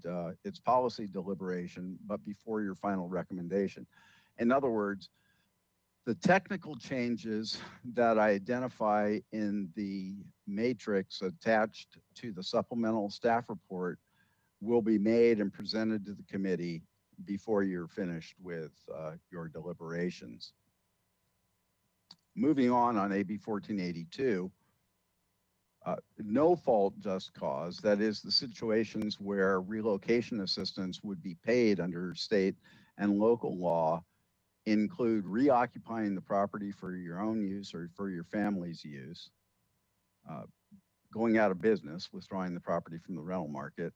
its policy deliberation, but before your final recommendation. In other words, the technical changes that I identify in the matrix attached to the supplemental staff report will be made and presented to the committee before you're finished with your deliberations. Moving on AB 1482, no fault just cause, that is the situations where relocation assistance would be paid under state and local law, include reoccupying the property for your own use or for your family's use, going out of business, withdrawing the property from the rental market,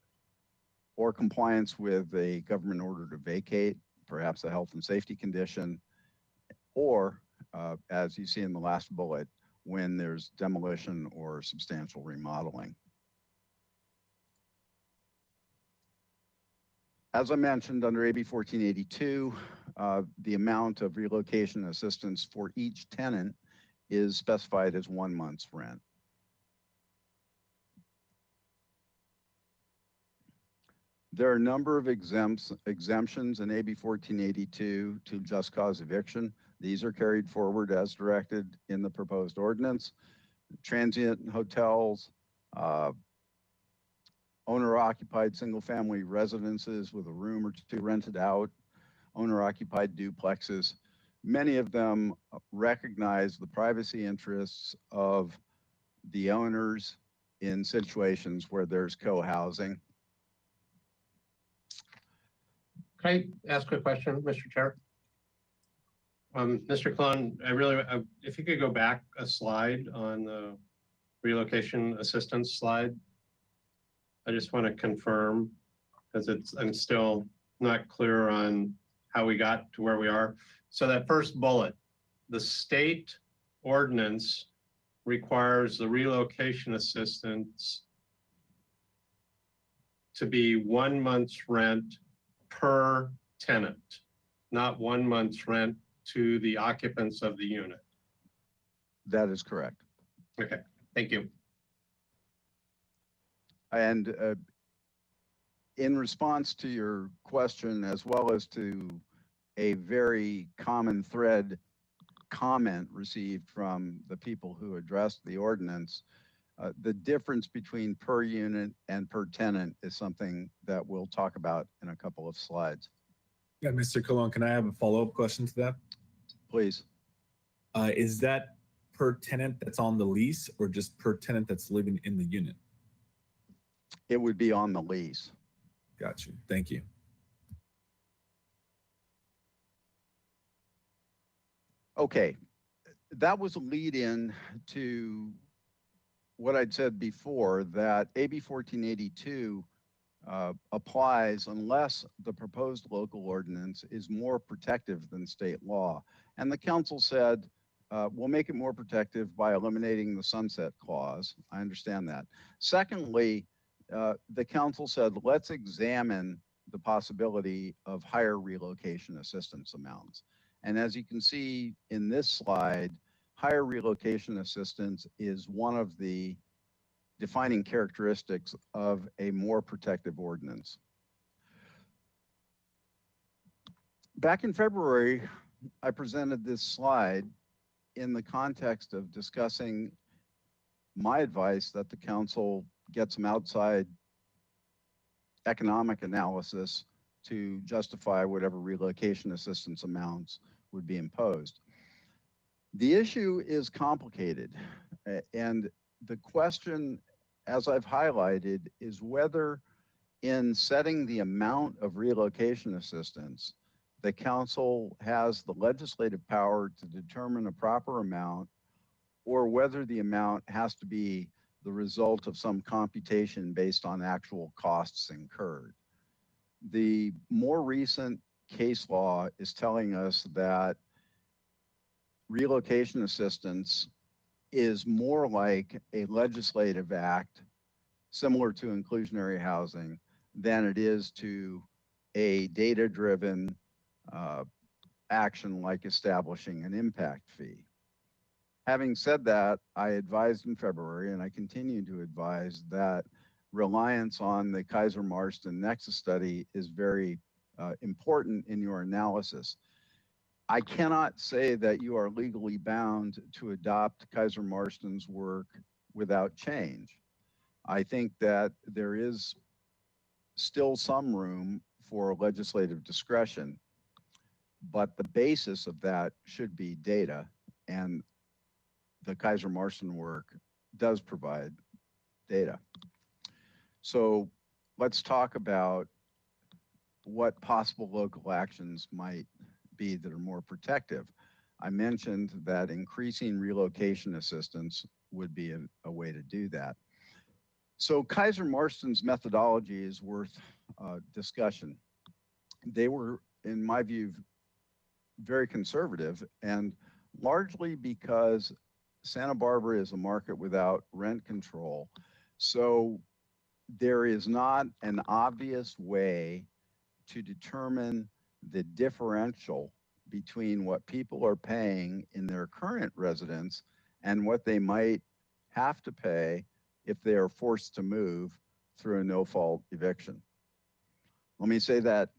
or compliance with a government order to vacate, perhaps a health and safety condition, or as you see in the last bullet, when there's demolition or substantial remodeling. As I mentioned, under AB 1482, the amount of relocation assistance for each tenant is specified as 1 month's rent. There are a number of exemptions in AB 1482 to just cause eviction. These are carried forward as directed in the proposed ordinance. Transient hotels, owner-occupied single-family residences with a room or two rented out, owner-occupied duplexes. Many of them recognize the privacy interests of the owners in situations where there's co-housing. Can I ask a question, Mr. Chair? Mr. Cologne, if you could go back a slide on the relocation assistance slide. I just want to confirm because I'm still not clear on how we got to where we are. So that first bullet, the state ordinance requires the relocation assistance to be 1 month's rent per tenant, not 1 month's rent to the occupants of the unit. That is correct. Okay, thank you. And in response to your question, as well as to a very common thread comment received from the people who addressed the ordinance, the difference between per unit and per tenant is something that we'll talk about in a couple of slides. Yeah, Mr. Cologne, can I have a follow-up question to that? Please. Is that per tenant that's on the lease or just per tenant that's living in the unit? It would be on the lease. Got you. Thank you. Okay, that was a lead in to what I'd said before, that AB 1482 applies unless the proposed local ordinance is more protective than state law. And the council said, we'll make it more protective by eliminating the sunset clause. I understand that. Secondly, the council said, let's examine the possibility of higher relocation assistance amounts. And as you can see in this slide, higher relocation assistance is one of the defining characteristics of a more protective ordinance. Back in February, I presented this slide in the context of discussing my advice that the council get some outside economic analysis to justify whatever relocation assistance amounts would be imposed. The issue is complicated, and the question, as I've highlighted, is whether in setting the amount of relocation assistance, the council has the legislative power to determine a proper amount, or whether the amount has to be the result of some computation based on actual costs incurred. The more recent case law is telling us that relocation assistance is more like a legislative act similar to inclusionary housing than it is to a data-driven action like establishing an impact fee. Having said that, I advised in February, and I continue to advise, that reliance on the Kaiser Marston Nexus study is very important in your analysis. I cannot say that you are legally bound to adopt Kaiser Marston's work without change. I think that there is still some room for legislative discretion, but the basis of that should be data, and the Kaiser Marston work does provide data. So let's talk about what possible local actions might be that are more protective. I mentioned that increasing relocation assistance would be a way to do that. So Kaiser Marston's methodology is worth discussion. They were, in my view, very conservative, and largely because Santa Barbara is a market without rent control. So there is not an obvious way to determine the differential between what people are paying in their current residence and what they might have to pay if they are forced to move through a no-fault eviction. Let me say that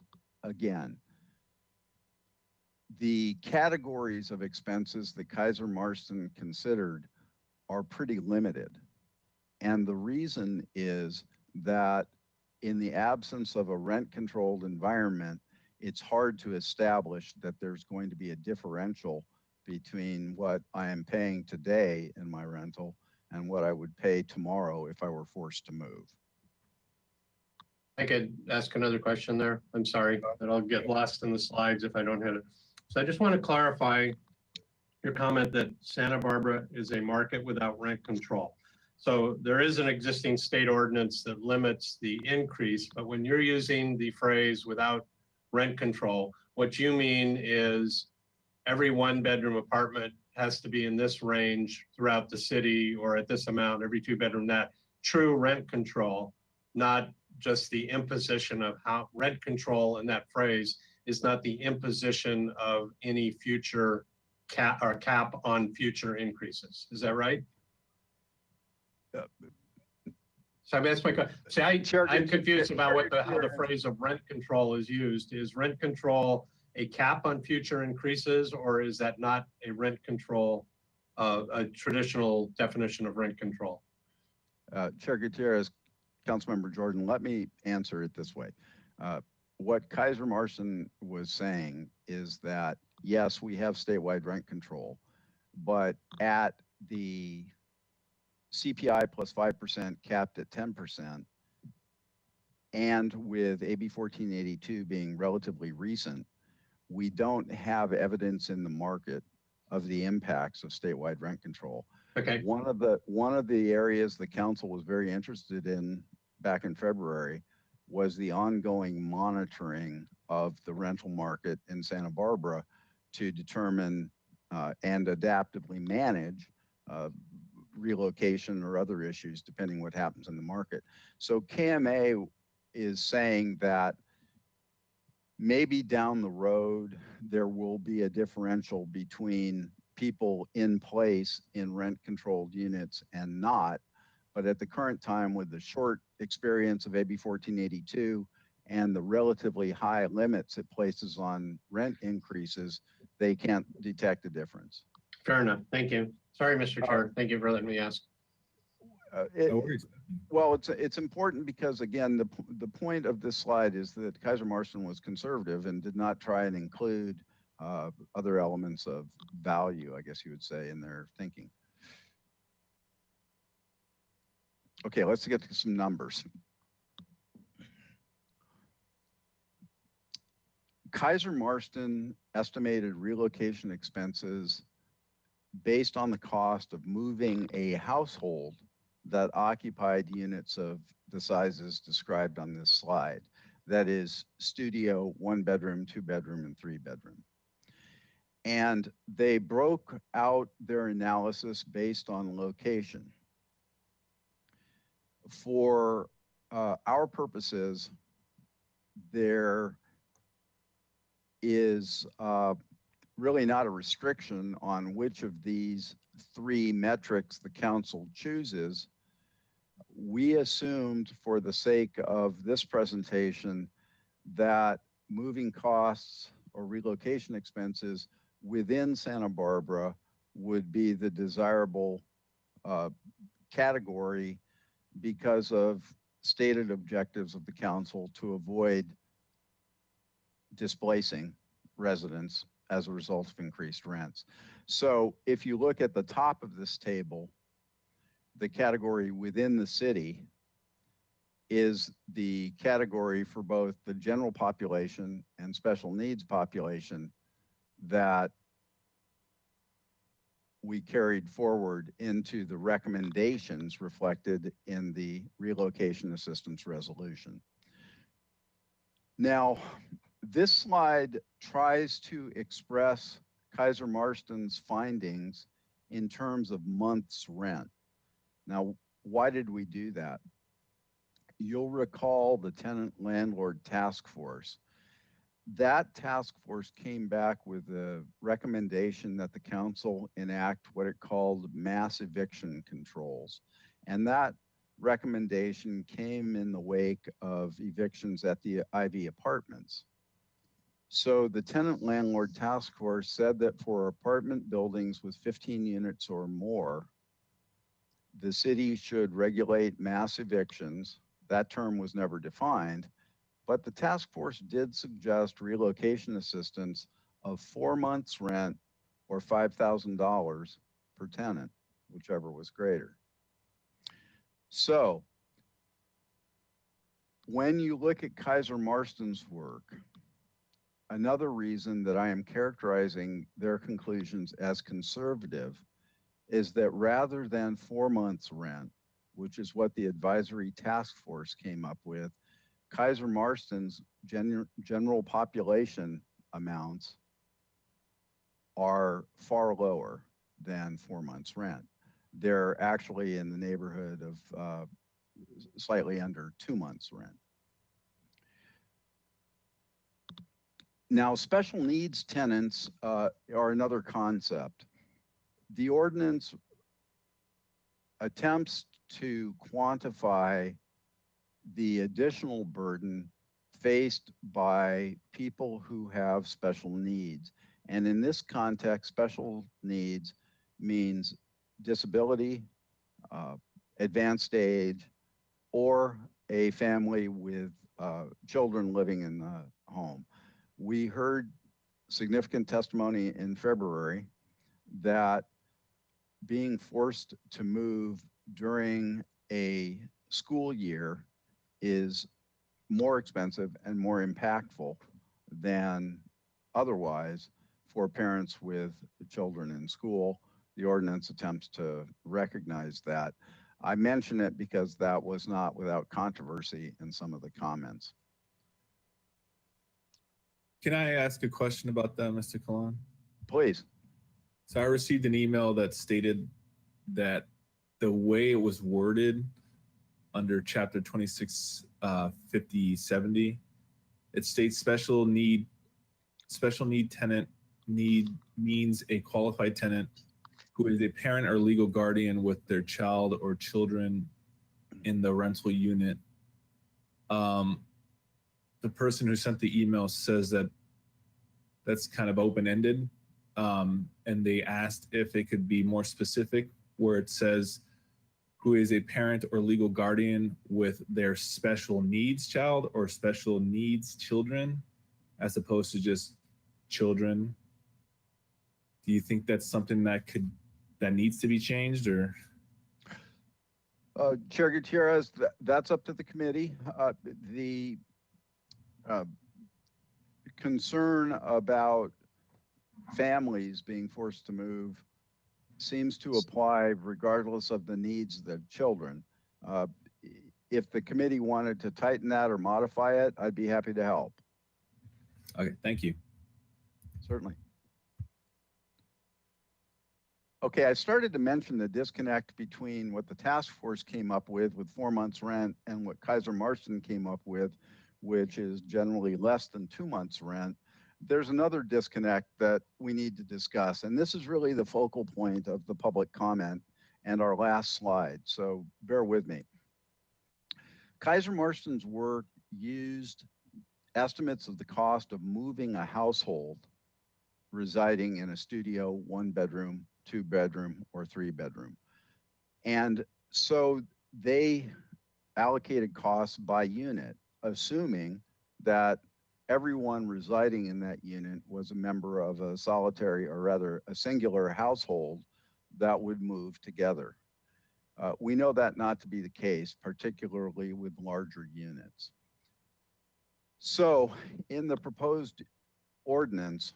again. The categories of expenses that Kaiser Marston considered are pretty limited. And the reason is that in the absence of a rent-controlled environment, it's hard to establish that there's going to be a differential between what I am paying today in my rental and what I would pay tomorrow if I were forced to move. I could ask another question there. I'm sorry, but I'll get lost in the slides if I don't hit it. So I just want to clarify your comment that Santa Barbara is a market without rent control. So there is an existing state ordinance that limits the increase, but when you're using the phrase without rent control, what you mean is every one-bedroom apartment has to be in this range throughout the city or at this amount, every two-bedroom that. True rent control, not just the imposition of how rent control in that phrase is not the imposition of any future cap on future increases. Is that right? So I'm asking, I'm confused about how the phrase of rent control is used. Is rent control a cap on future increases, or is that not a rent control, a traditional definition of rent control? Chair Gutierrez, Councilmember Jordan, let me answer it this way. What Kaiser Marston was saying is that, yes, we have statewide rent control, but at the CPI plus 5% capped at 10%, and with AB 1482 being relatively recent, we don't have evidence in the market of the impacts of statewide rent control. Okay. One of the areas the council was very interested in back in February was the ongoing monitoring of the rental market in Santa Barbara to determine and adaptively manage relocation or other issues depending what happens in the market. So KMA is saying that maybe down the road there will be a differential between people in place in rent controlled units and not, but at the current time with the short experience of AB 1482 and the relatively high limits it places on rent increases, they can't detect a difference. Fair enough. Thank you. Sorry, Mr. Chair. Thank you for letting me ask. No worries. Well, it's important because, again, the point of this slide is that Kaiser Marston was conservative and did not try and include other elements of value, I guess you would say, in their thinking. Okay, let's get to some numbers. Kaiser Marston estimated relocation expenses based on the cost of moving a household that occupied units of the sizes described on this slide. That is studio, 1 bedroom, 2 bedroom, and 3 bedroom. And they broke out their analysis based on location. For our purposes, there is really not a restriction on which of these 3 metrics the council chooses. We assumed, for the sake of this presentation, that moving costs or relocation expenses within Santa Barbara would be the desirable category because of stated objectives of the council to avoid displacing residents as a result of increased rents. So if you look at the top of this table, the category within the city is the category for both the general population and special needs population that we carried forward into the recommendations reflected in the relocation assistance resolution. Now, this slide tries to express Kaiser Marston's findings in terms of months rent. Now, why did we do that? You'll recall the tenant landlord task force. That task force came back with a recommendation that the council enact what it called mass eviction controls. And that recommendation came in the wake of evictions at the Ivy Apartments. So the tenant landlord task force said that for apartment buildings with 15 units or more, the city should regulate mass evictions. That term was never defined, but the task force did suggest relocation assistance of 4 months rent or $5,000 per tenant, whichever was greater. So when you look at Kaiser Marston's work, another reason that I am characterizing their conclusions as conservative is that rather than 4 months rent, which is what the advisory task force came up with, Kaiser Marston's general population amounts are far lower than 4 months rent. They're actually in the neighborhood of slightly under 2 months rent. Now, special needs tenants are another concept. The ordinance attempts to quantify the additional burden faced by people who have special needs. And in this context, special needs means disability, advanced age, or a family with children living in the home. We heard significant testimony in February that being forced to move during a school year is more expensive and more impactful than otherwise for parents with children in school. The ordinance attempts to recognize that. I mention it because that was not without controversy in some of the comments. Can I ask a question about that, Mr. Kalan? Please. So I received an email that stated that the way it was worded under Chapter 265070, it states special need tenant means a qualified tenant who is a parent or legal guardian with their child or children in the rental unit. The person who sent the email says that that's kind of open-ended, and they asked if it could be more specific, where it says who is a parent or legal guardian with their special needs child or special needs children, as opposed to just children. Do you think that's something that needs to be changed, or? Chair Gutierrez, that's up to the committee. The concern about families being forced to move seems to apply regardless of the needs of the children. If the committee wanted to tighten that or modify it, I'd be happy to help. Okay, thank you. Certainly. Okay, I started to mention the disconnect between what the task force came up with 4 months rent and what Kaiser Marston came up with, which is generally less than 2 months rent. There's another disconnect that we need to discuss, and this is really the focal point of the public comment and our last slide, so bear with me. Kaiser Marston's work used estimates of the cost of moving a household residing in a studio, 1 bedroom, 2 bedroom, or 3 bedroom. And so they allocated costs by unit, assuming that everyone residing in that unit was a member of a solitary, or rather a singular household that would move together. We know that not to be the case, particularly with larger units. So in the proposed ordinance,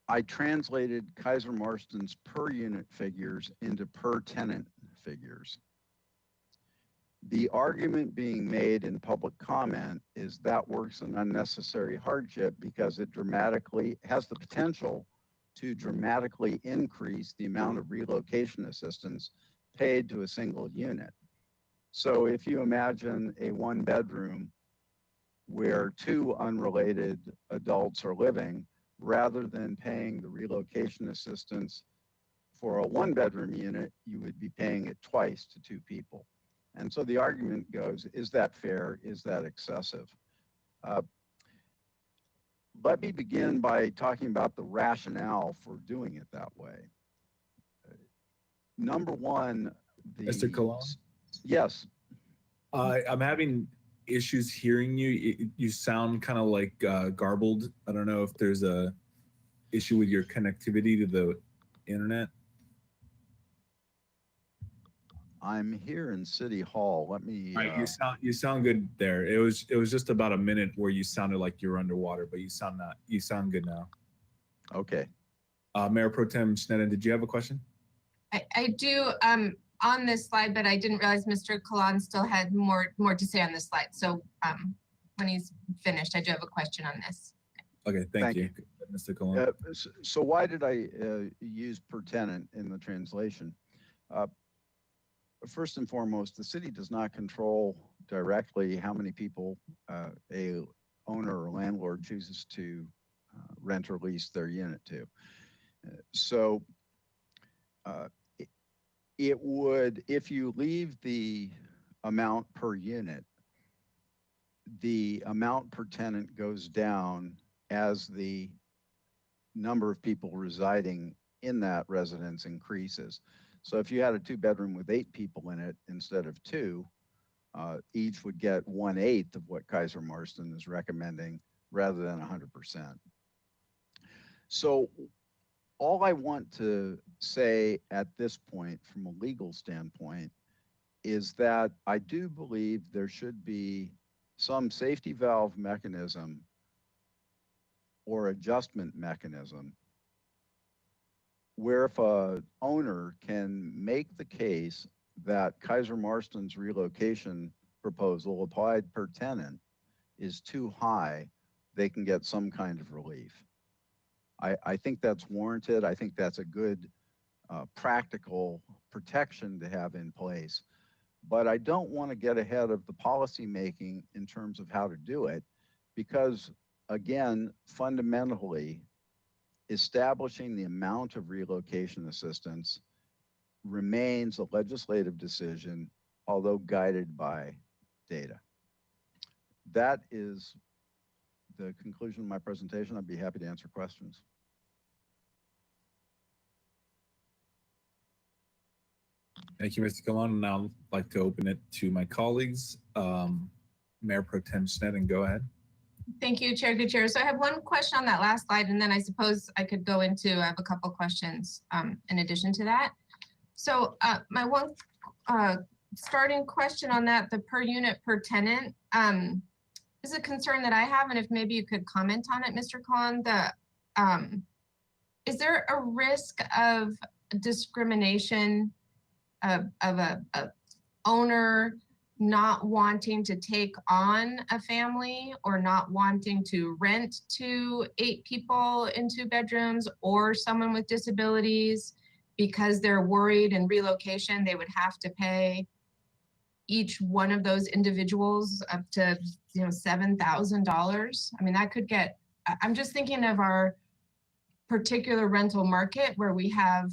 I translated Kaiser Marston's per unit figures into per tenant figures. The argument being made in public comment is that works an unnecessary hardship because it has the potential to dramatically increase the amount of relocation assistance paid to a single unit. So if you imagine a 1 bedroom where 2 unrelated adults are living, rather than paying the relocation assistance for a 1 bedroom unit, you would be paying it twice to 2 people. And so the argument goes, is that fair? Is that excessive? Let me begin by talking about the rationale for doing it that way. Number one, Mr. Kalan? Yes. I'm having issues hearing you. You sound kind of like garbled. I don't know if there's a issue with your connectivity to the internet. I'm here in City Hall. Let me. All right, you sound good there. It was just about a minute where you sounded like you were underwater, but you sound good now. Okay. Mayor Pro Tem Sneddon, did you have a question? I do on this slide, but I didn't realize Mr. Kalan still had more to say on this slide. So when he's finished, I do have a question on this. Okay, thank you, Mr. Kalan. So why did I use per tenant in the translation? First and foremost, the city does not control directly how many people a owner or landlord chooses to rent or lease their unit to. So it would, if you leave the amount per unit, the amount per tenant goes down as the number of people residing in that residence increases. So if you had a 2-bedroom with 8 people in it instead of 2, each would get 1/8 of what Kaiser Marston is recommending rather than 100%. So all I want to say at this point from a legal standpoint is that I do believe there should be some safety valve mechanism or adjustment mechanism where if a owner can make the case that Kaiser Marston's relocation proposal applied per tenant is too high, they can get some kind of relief. I think that's warranted. I think that's a good practical protection to have in place. But I don't want to get ahead of the policy making in terms of how to do it, because again, fundamentally, establishing the amount of relocation assistance remains a legislative decision, although guided by data. That is the conclusion of my presentation. I'd be happy to answer questions. Thank you, Mr. Kalan. Now I'd like to open it to my colleagues. Mayor Pro Tem Sneddon, go ahead. Thank you, Chair Gutierrez. So I have one question on that last slide, and then I suppose I could go into, I have a couple questions in addition to that. So my one starting question on that, the per unit per tenant, is a concern that I have, and if maybe you could comment on it, Mr. Khan, is there a risk of discrimination of a owner not wanting to take on a family or not wanting to rent to 8 people in 2 bedrooms, or someone with disabilities because they're worried in relocation they would have to pay each one of those individuals up to $7,000? I mean, that could get, I'm just thinking of our particular rental market where we have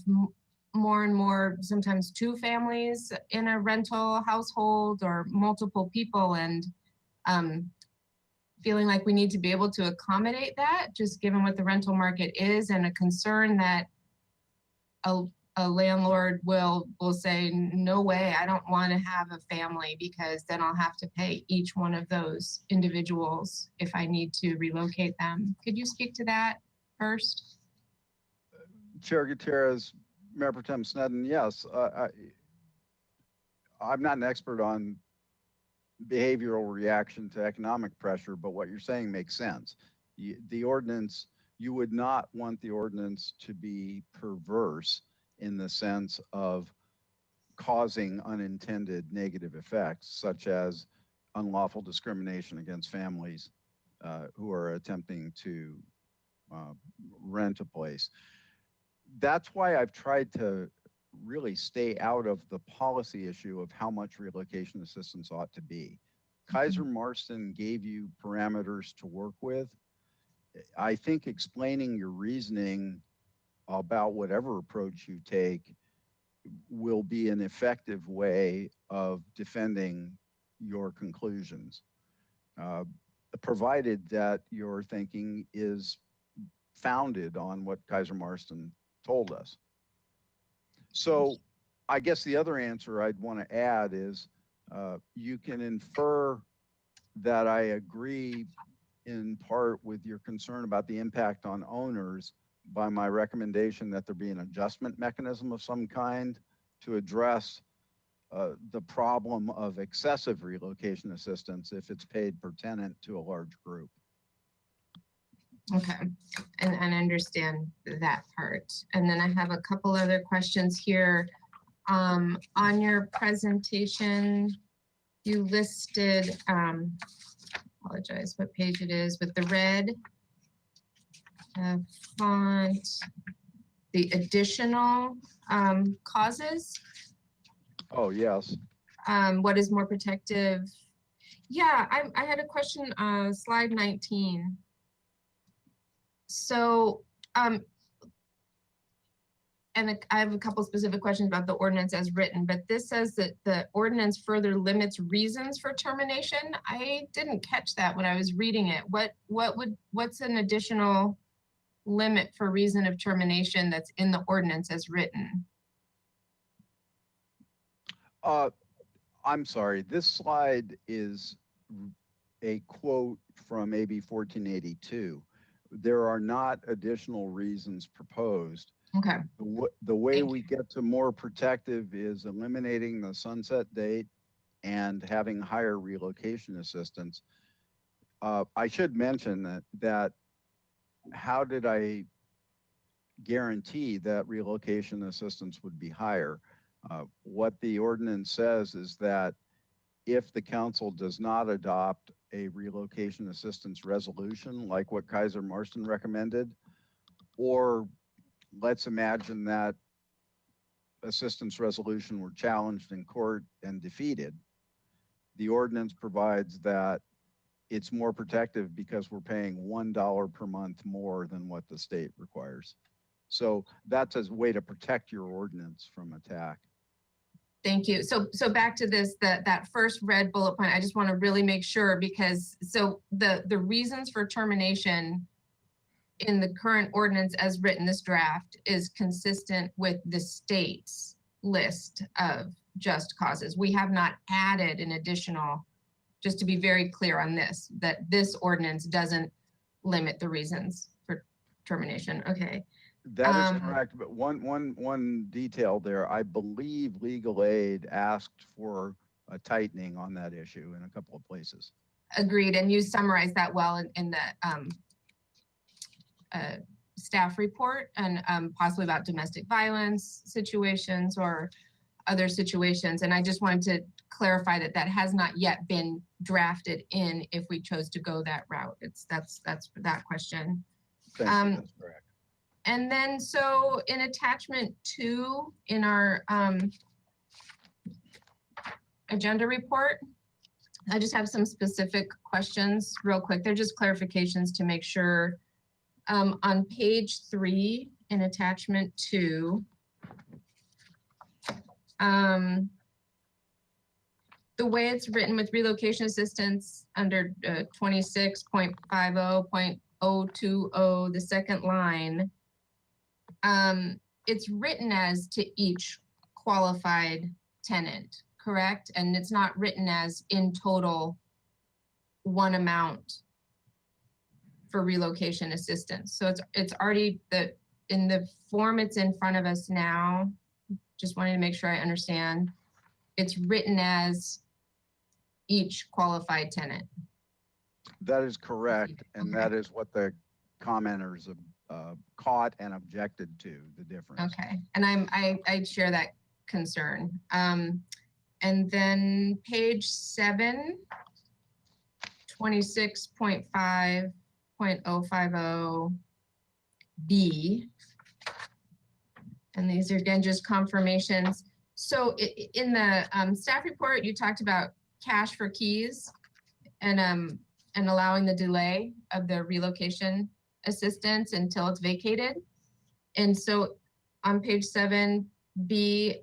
more and more, sometimes 2 families in a rental household or multiple people, and feeling like we need to be able to accommodate that, just given what the rental market is, and a concern that a landlord will say, no way, I don't want to have a family because then I'll have to pay each one of those individuals if I need to relocate them. Could you speak to that first? Chair Gutierrez, Mayor Pro Tem Sneddon, yes. I'm not an expert on behavioral reaction to economic pressure, but what you're saying makes sense. The ordinance, you would not want the ordinance to be perverse in the sense of causing unintended negative effects, such as unlawful discrimination against families who are attempting to rent a place. That's why I've tried to really stay out of the policy issue of how much relocation assistance ought to be. Kaiser Marston gave you parameters to work with. I think explaining your reasoning about whatever approach you take will be an effective way of defending your conclusions, provided that your thinking is founded on what Kaiser Marston told us. So I guess the other answer I'd want to add is you can infer that I agree in part with your concern about the impact on owners by my recommendation that there be an adjustment mechanism of some kind to address the problem of excessive relocation assistance if it's paid per tenant to a large group. Okay, and I understand that part. And then I have a couple other questions here. On your presentation, you listed, apologize, what page it is, with the red font, the additional causes. Oh, yes. What is more protective? Yeah, I had a question, slide 19. So, and I have a couple specific questions about the ordinance as written, but this says that the ordinance further limits reasons for termination. I didn't catch that when I was reading it. What's an additional limit for reason of termination that's in the ordinance as written? I'm sorry, this slide is a quote from AB 1482. There are not additional reasons proposed. Okay. The way we get to more protective is eliminating the sunset date and having higher relocation assistance. I should mention that how did I guarantee that relocation assistance would be higher? What the ordinance says is that if the council does not adopt a relocation assistance resolution, like what Kaiser Marston recommended, or let's imagine that assistance resolution were challenged in court and defeated, the ordinance provides that it's more protective because we're paying $1 per month more than what the state requires. So that's a way to protect your ordinance from attack. Thank you. So back to this, that first red bullet point, I just want to really make sure, because so the reasons for termination in the current ordinance as written, this draft, is consistent with the state's list of just causes. We have not added an additional, just to be very clear on this, that this ordinance doesn't limit the reasons for termination. Okay. That is correct, but one detail there, I believe legal aid asked for a tightening on that issue in a couple of places. Agreed, and you summarized that well in the staff report, and possibly about domestic violence situations or other situations. And I just wanted to clarify that that has not yet been drafted in if we chose to go that route. That's that question. Thank you, that's correct. And then, so in attachment 2 in our agenda report, I just have some specific questions real quick. They're just clarifications to make sure. On page 3 in attachment 2, the way it's written with relocation assistance under 26.50.020, the second line, it's written as to each qualified tenant, correct? And it's not written as in total one amount for relocation assistance. So it's already in the form it's in front of us now. Just wanted to make sure I understand. It's written as each qualified tenant. That is correct, and Okay. that is what the commenters caught and objected to, the difference. Okay, and I share that concern. And then page 7, 26.5.050B. And these are again just confirmations. So in the staff report, you talked about cash for keys and allowing the delay of the relocation assistance until it's vacated. And so on page 7B,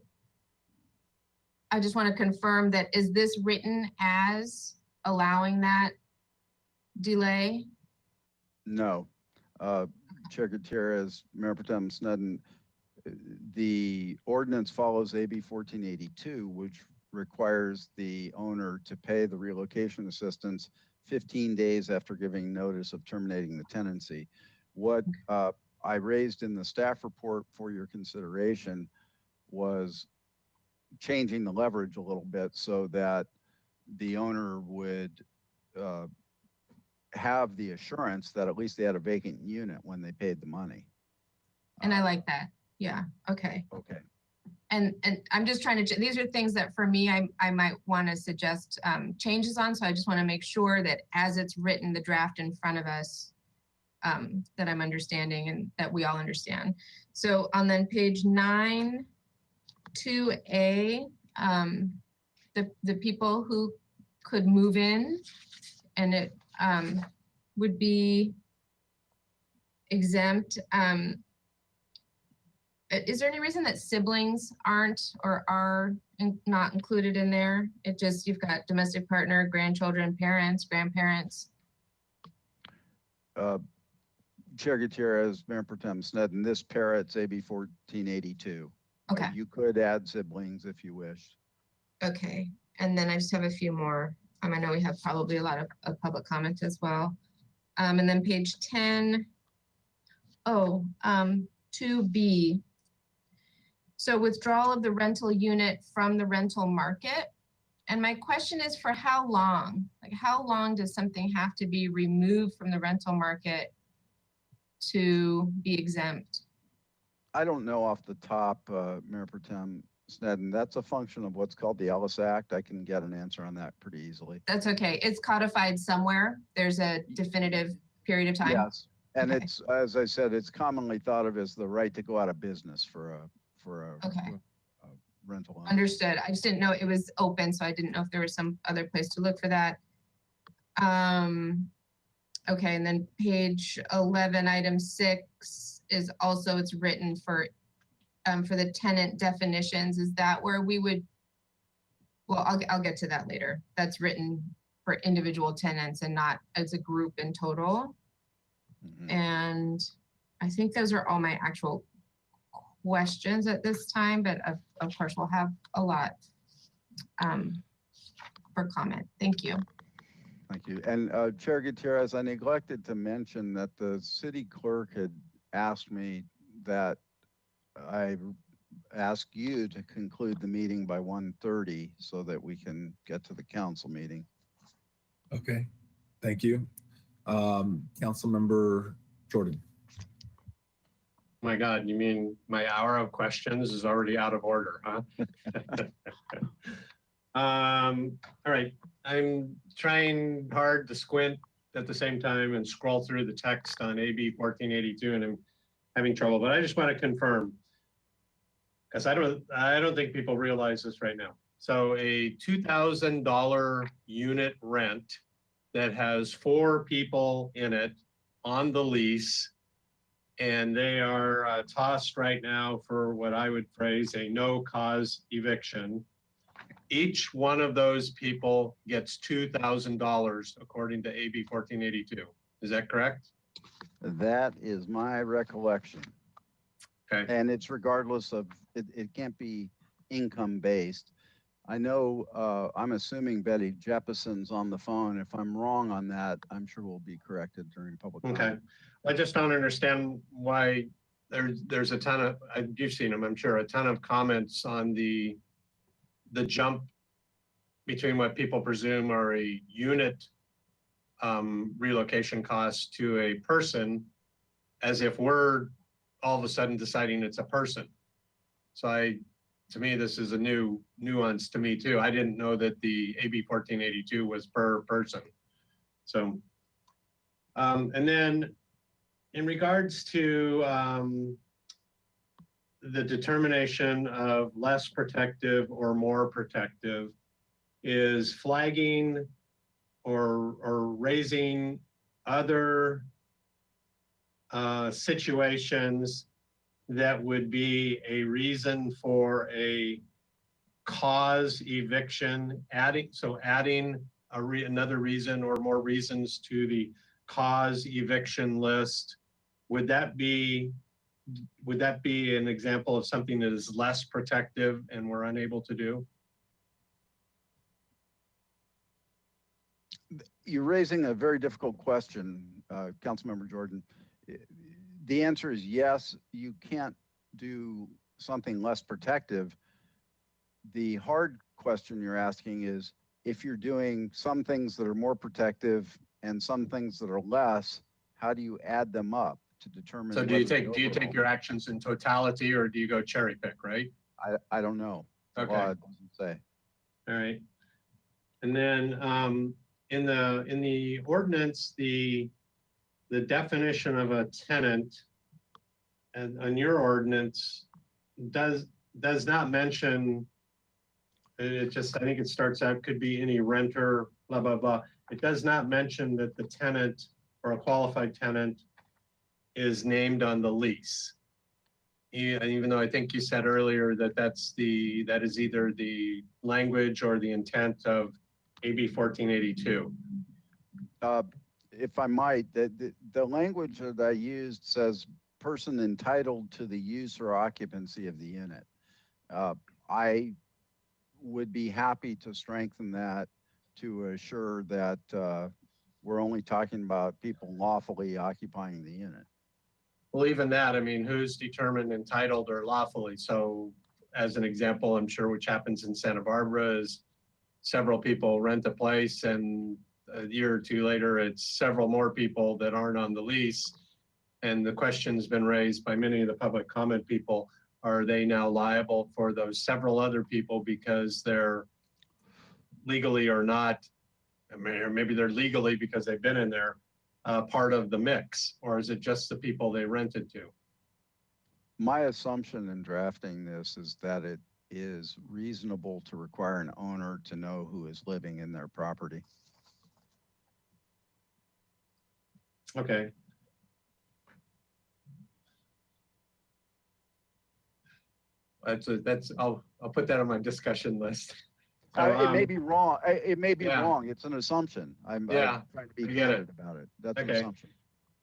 I just want to confirm that, is this written as allowing that delay? No. Chair Gutierrez, Mayor Pro Tem Snedden, the ordinance follows AB 1482, which requires the owner to pay the relocation assistance 15 days after giving notice of terminating the tenancy. What I raised in the staff report for your consideration was changing the leverage a little bit so that the owner would have the assurance that at least they had a vacant unit when they paid the money. And I like that. Yeah, okay. Okay. And I'm just trying to, these are things that for me, I might want to suggest changes on. So I just want to make sure that as it's written, the draft in front of us, that I'm understanding and that we all understand. So on then page 9, 2A, the people who could move in, and it would be exempt. Is there any reason that siblings aren't or are not included in there? It just, you've got domestic partner, grandchildren, parents, grandparents. Chair Gutierrez, Mayor Pro Tem Sneddon, this parrots AB 1482. Okay. You could add siblings if you wished. Okay, and then I just have a few more. I know we have probably a lot of public comment as well. And then page 10. 2B. So withdrawal of the rental unit from the rental market. And my question is, for how long? Like, how long does something have to be removed from the rental market to be exempt? I don't know off the top, Mayor Pro Tem Sneddon. That's a function of what's called the Ellis Act. I can get an answer on that pretty easily. That's okay. It's codified somewhere. There's a definitive period of time. Yes, and Okay. it's, as I said, it's commonly thought of as the right to go out of business for a Okay. rental owner. Understood. I just didn't know it was open, so I didn't know if there was some other place to look for that. Okay, and then page 11, item 6 is also, it's written for the tenant definitions. Is that where we would, well, I'll get to that later. That's written for individual tenants and not as a group in total. Mhm. And I think those are all my actual questions at this time, but of course we'll have a lot for comment. Thank you. Thank you. And Chair Gutierrez, I neglected to mention that the city clerk had asked me that I ask you to conclude the meeting by 1:30 so that we can get to the council meeting. Okay, thank you. Councilmember Jordan. My God, you mean my hour of questions is already out of order, huh? All right, I'm trying hard to squint at the same time and scroll through the text on AB 1482, and I'm having trouble, but I just want to confirm, because I don't think people realize this right now. So a $2,000 unit rent that has 4 people in it on the lease, and they are tossed right now for what I would phrase a no-cause eviction. Each one of those people gets $2,000 according to AB 1482. Is that correct? That is my recollection. Okay. And it's regardless of, it can't be income based. I know, I'm assuming Betty Jeppesen's on the phone. If I'm wrong on that, I'm sure we'll be corrected during public Okay. comment. I just don't understand why there's a ton of, you've seen them, I'm sure, a ton of comments on the jump between what people presume are a unit relocation cost to a person, as if we're all of a sudden deciding it's a person. So to me, this is a new nuance to me too. I didn't know that the AB 1482 was per person. So, and then in regards to the determination of less protective or more protective, is flagging or raising other situations that would be a reason for a cause eviction, adding another reason or more reasons to the cause eviction list. Would that be an example of something that is less protective and we're unable to do? You're raising a very difficult question, Councilmember Jordan. The answer is yes, you can't do something less protective, The hard question you're asking is, if you're doing some things that are more protective and some things that are less, how do you add them up to determine? So do you whether the take overall- your actions in totality, or do you go cherry pick, right? I don't know. The Okay. law doesn't say. All right. And then in the ordinance, the definition of a tenant and on your ordinance does not mention, it just, I think it starts out, could be any renter, blah, blah, blah. It does not mention that the tenant or a qualified tenant is named on the lease. Even though I think you said earlier that that is either the language or the intent of AB 1482. If I might, the language that I used says person entitled to the use or occupancy of the unit. I would be happy to strengthen that to assure that we're only talking about people lawfully occupying the unit. Well, even that, I mean, who's determined entitled or lawfully? So as an example, I'm sure which happens in Santa Barbara is several people rent a place and a year or two later, it's several more people that aren't on the lease. And the question's been raised by many of the public comment people, are they now liable for those several other people because they're legally or not, or maybe they're legally because they've been in there, part of the mix, or is it just the people they rented to? My assumption in drafting this is that it is reasonable to require an owner to know who is living in their property. Okay. I'll put that on my discussion list. So, it may be wrong. It may be yeah. wrong. It's an assumption. I'm trying to be I get candid about it. That's an Okay. assumption.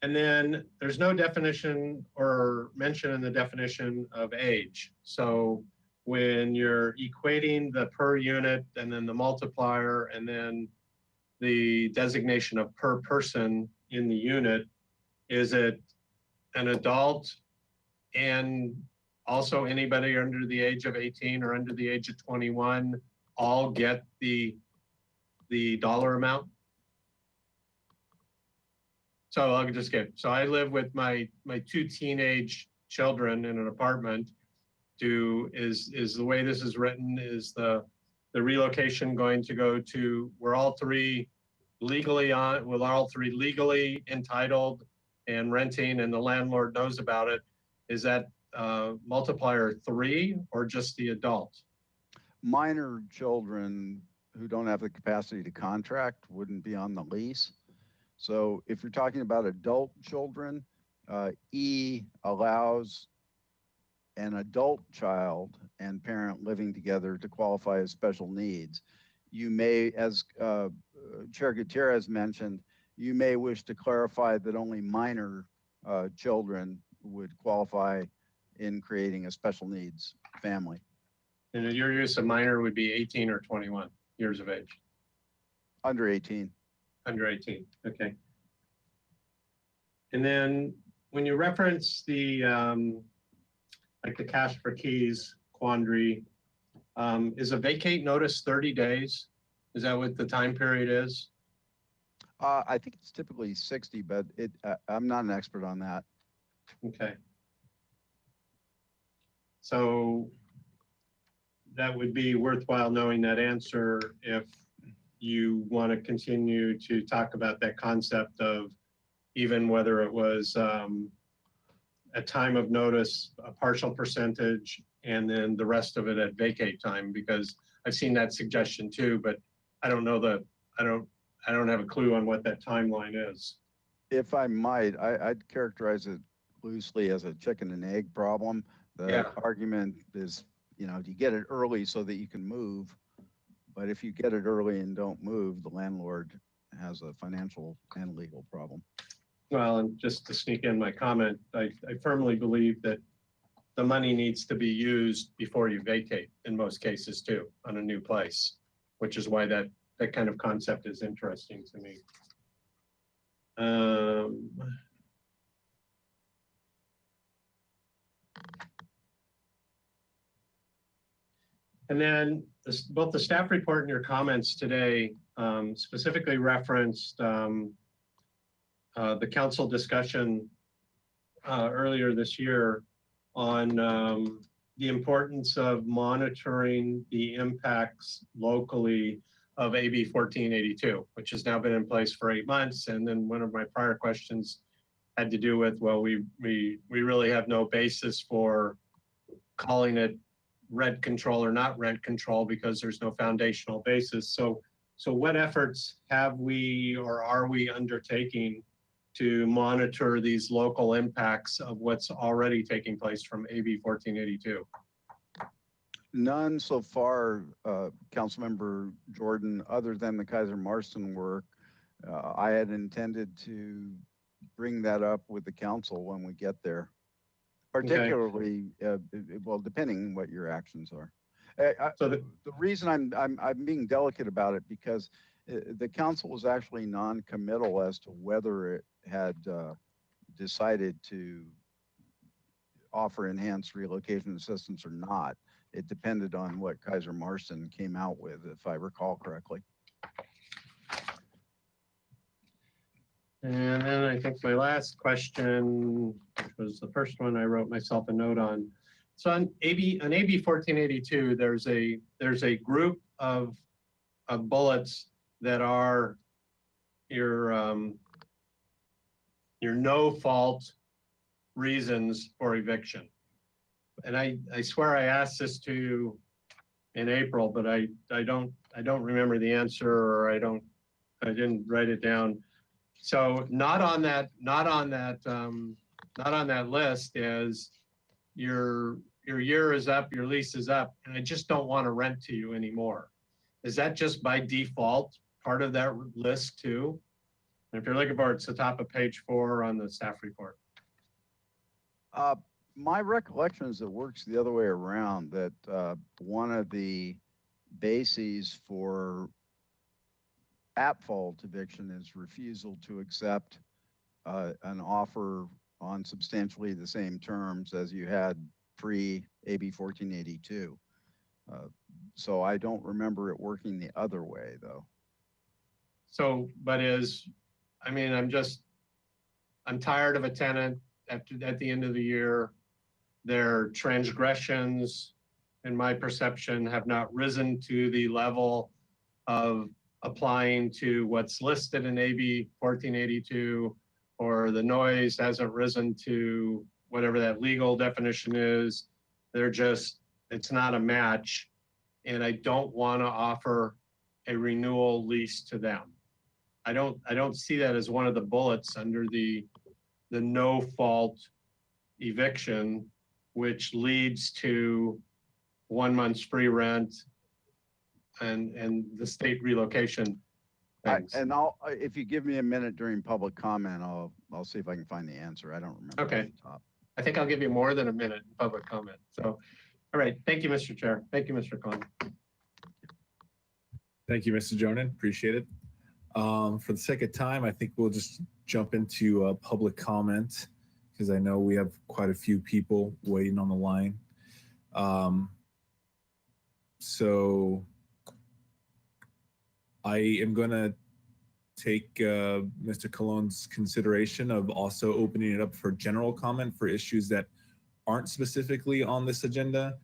And then there's no definition or mention in the definition of age. So when you're equating the per unit and then the multiplier and then the designation of per person in the unit, is it an adult and also anybody under the age of 18 or under the age of 21 all get the dollar amount? So I'll just get, so I live with my two teenage children in an apartment. Is the way this is written, is the relocation going to go to, we're all three legally entitled and renting and the landlord knows about it. Is that multiplier 3 or just the adult? Minor children who don't have the capacity to contract wouldn't be on the lease. So if you're talking about adult children, E allows an adult child and parent living together to qualify as special needs. You may, as Chair Gutierrez mentioned, you may wish to clarify that only minor children would qualify in creating a special needs family. And your use of minor would be 18 or 21 years of age? Under 18. Under 18, okay. And then when you reference the, like the cash for keys quandary, is a vacate notice 30 days? Is that what the time period is? I think it's typically 60, but I'm not an expert on that. Okay. So that would be worthwhile knowing that answer if you want to continue to talk about that concept of even whether it was a time of notice, a partial percentage, and then the rest of it at vacate time, because I've seen that suggestion too, but I don't know I don't have a clue on what that timeline is. If I might, I'd characterize it loosely as a chicken and egg problem. The argument is, you know, you get it early so that you can move. But if you get it early and don't move, the landlord has a financial and legal problem. Well, and just to sneak in my comment, I firmly believe that the money needs to be used before you vacate in most cases too, on a new place, which is why that kind of concept is interesting to me. And then both the staff report and your comments today specifically referenced the council discussion earlier this year on the importance of monitoring the impacts locally of AB 1482, which has now been in place for 8 months. And then one of my prior questions had to do with, well, we really have no basis for calling it rent control or not rent control because there's no foundational basis. So what efforts have we or are we undertaking to monitor these local impacts of what's already taking place from AB 1482? None so far, Councilmember Jordan, other than the Kaiser Marston work. I had intended to bring that up with the council when we get there, particularly, well, depending on what your actions are. So the reason I'm being delicate about it because the council was actually non-committal as to whether it had decided to offer enhanced relocation assistance or not. It depended on what Kaiser Marston came out with, if I recall correctly. And then I think my last question, which was the first one I wrote myself a note on. So on AB 1482, there's a group of bullets that are your no fault reasons for eviction. And I swear I asked this to you in April, but I don't remember the answer, or I didn't write it down. So not on that list is your year is up, your lease is up, and I just don't want to rent to you anymore. Is that just by default part of that list too? And if you're looking for it, it's the top of page 4 on the staff report. My recollection is it works the other way around, that one of the bases for at-fault eviction is refusal to accept an offer on substantially the same terms as you had pre-AB 1482. So I don't remember it working the other way, though. So, but I'm tired of a tenant at the end of the year. Their transgressions, in my perception, have not risen to the level of applying to what's listed in AB 1482, or the noise hasn't risen to whatever that legal definition is. It's not a match. And I don't want to offer a renewal lease to them. I don't see that as one of the bullets under the no fault eviction, which leads to 1 month's free rent and the state relocation. If you give me a minute during public comment, I'll see if I can find the answer. I don't remember. Okay. I think I'll give you more than a minute in public comment. So, all right. Thank you, Mr. Chair. Thank you, Mr. Cohen. Thank you, Mr. Jordan. Appreciate it. For the sake of time, I think we'll just jump into public comment because I know we have quite a few people waiting on the line. So I am going to take Mr. Cologne's consideration of also opening it up for general comment for issues that aren't specifically on this agenda,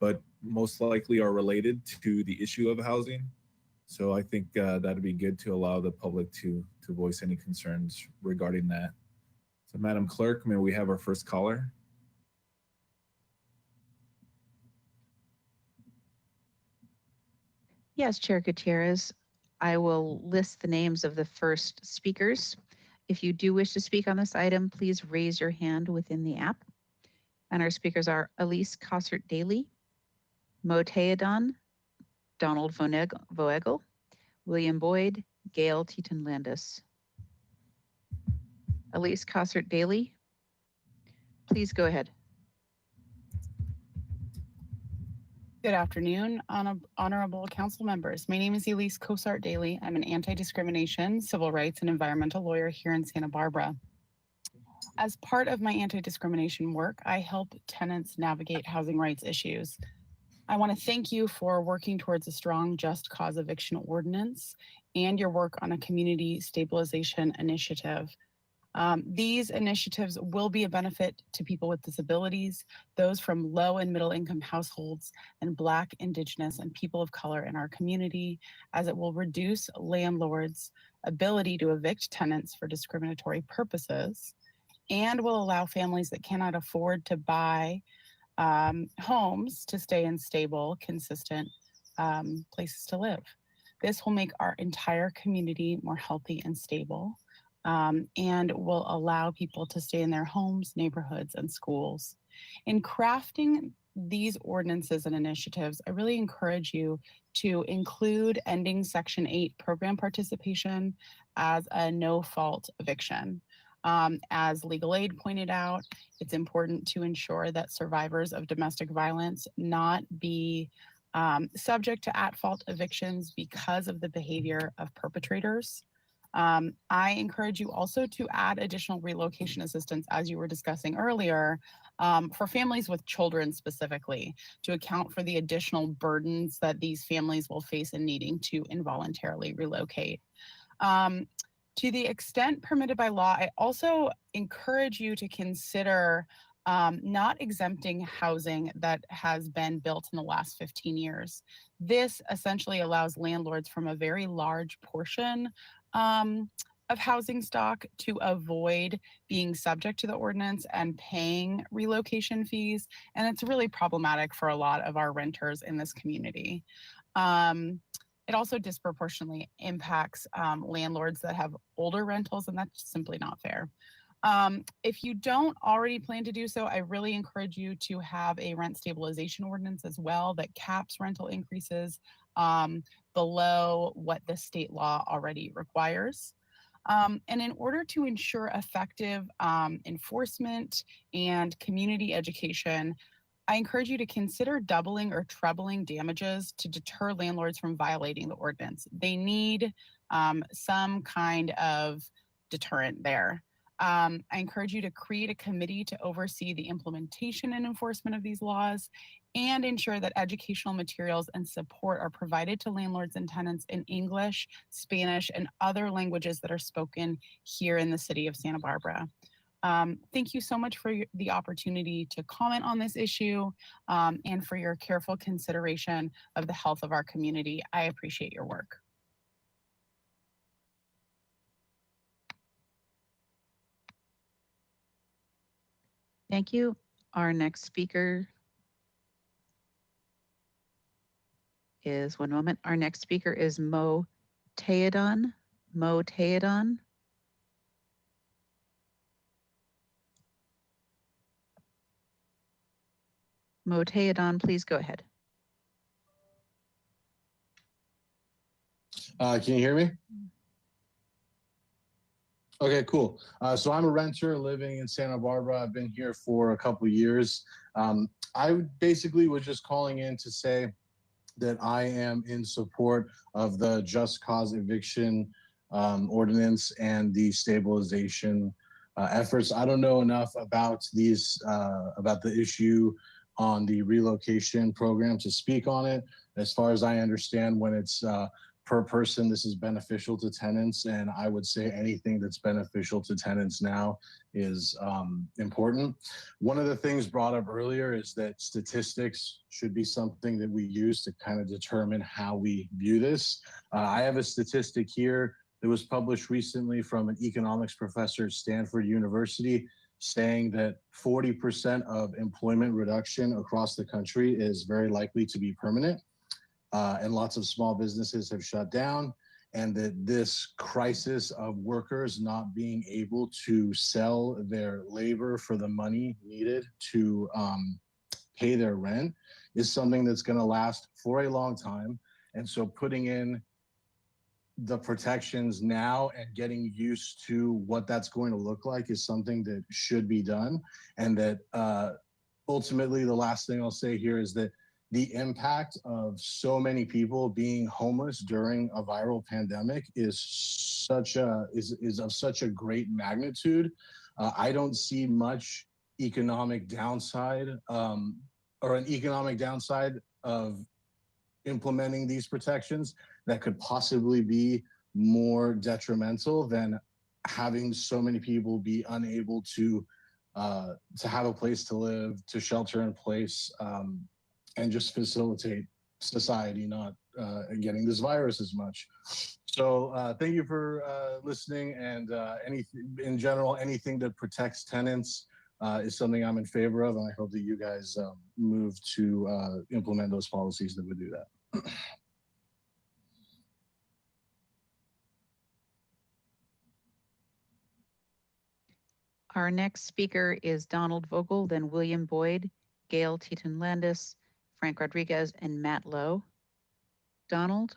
but most likely are related to the issue of housing. So I think that'd be good to allow the public to voice any concerns regarding that. So Madam Clerk, may we have our first caller? Yes, Chair Gutierrez. I will list the names of the first speakers. If you do wish to speak on this item, please raise your hand within the app. And our speakers are Elise Cossert-Daly, Mo Teodon, Donald Voegel, William Boyd, Gail Teton-Landis. Elise Cossert-Daly, please go ahead. Good afternoon, honorable council members. My name is Elise Cossart-Daly. I'm an anti-discrimination, civil rights, and environmental lawyer here in Santa Barbara. As part of my anti-discrimination work, I help tenants navigate housing rights issues. I want to thank you for working towards a strong just cause eviction ordinance and your work on a community stabilization initiative. These initiatives will be a benefit to people with disabilities, those from low and middle income households, and Black, Indigenous, and people of color in our community, as it will reduce landlords' ability to evict tenants for discriminatory purposes, and will allow families that cannot afford to buy homes to stay in stable, consistent places to live. This will make our entire community more healthy and stable, and will allow people to stay in their homes, neighborhoods, and schools. In crafting these ordinances and initiatives, I really encourage you to include ending Section 8 program participation as a no-fault eviction. As Legal Aid pointed out, it's important to ensure that survivors of domestic violence not be subject to at-fault evictions because of the behavior of perpetrators. I encourage you also to add additional relocation assistance, as you were discussing earlier, for families with children specifically, to account for the additional burdens that these families will face in needing to involuntarily relocate. To the extent permitted by law, I also encourage you to consider not exempting housing that has been built in the last 15 years. This essentially allows landlords from a very large portion of housing stock to avoid being subject to the ordinance and paying relocation fees. And it's really problematic for a lot of our renters in this community. It also disproportionately impacts landlords that have older rentals, and that's simply not fair. If you don't already plan to do so, I really encourage you to have a rent stabilization ordinance as well that caps rental increases below what the state law already requires. And in order to ensure effective enforcement and community education, I encourage you to consider doubling or trebling damages to deter landlords from violating the ordinance. They need some kind of deterrent there. I encourage you to create a committee to oversee the implementation and enforcement of these laws and ensure that educational materials and support are provided to landlords and tenants in English, Spanish, and other languages that are spoken here in the city of Santa Barbara. Thank you so much for the opportunity to comment on this issue and for your careful consideration of the health of our community. I appreciate your work. Thank you. Our next speaker is, one moment, our next speaker is Mo Teodon. Mo Teodon. Mo Teodon, please go ahead. Can you hear me? Okay, cool. So I'm a renter living in Santa Barbara. I've been here for a couple of years. I basically was just calling in to say that I am in support of the just cause eviction ordinance and the stabilization efforts. I don't know enough about these, about the issue on the relocation program to speak on it. As far as I understand, when it's per person, this is beneficial to tenants, and I would say anything that's beneficial to tenants now is important. One of the things brought up earlier is that statistics should be something that we use to kind of determine how we view this. I have a statistic here that was published recently from an economics professor at Stanford University saying that 40% of employment reduction across the country is very likely to be permanent. And lots of small businesses have shut down, and that this crisis of workers not being able to sell their labor for the money needed to pay their rent is something that's going to last for a long time. And so putting in the protections now and getting used to what that's going to look like is something that should be done. And that ultimately, the last thing I'll say here is that the impact of so many people being homeless during a viral pandemic is of such a great magnitude. I don't see much economic downside or an economic downside of implementing these protections that could possibly be more detrimental than having so many people be unable to have a place to live, to shelter in place, and just facilitate society not getting this virus as much. So thank you for listening, and in general, anything that protects tenants is something I'm in favor of, and I hope that you guys move to implement those policies that would do that. Our next speaker is Donald Vogel, then William Boyd, Gail Teton-Landis, Frank Rodriguez, and Matt Lowe. Donald?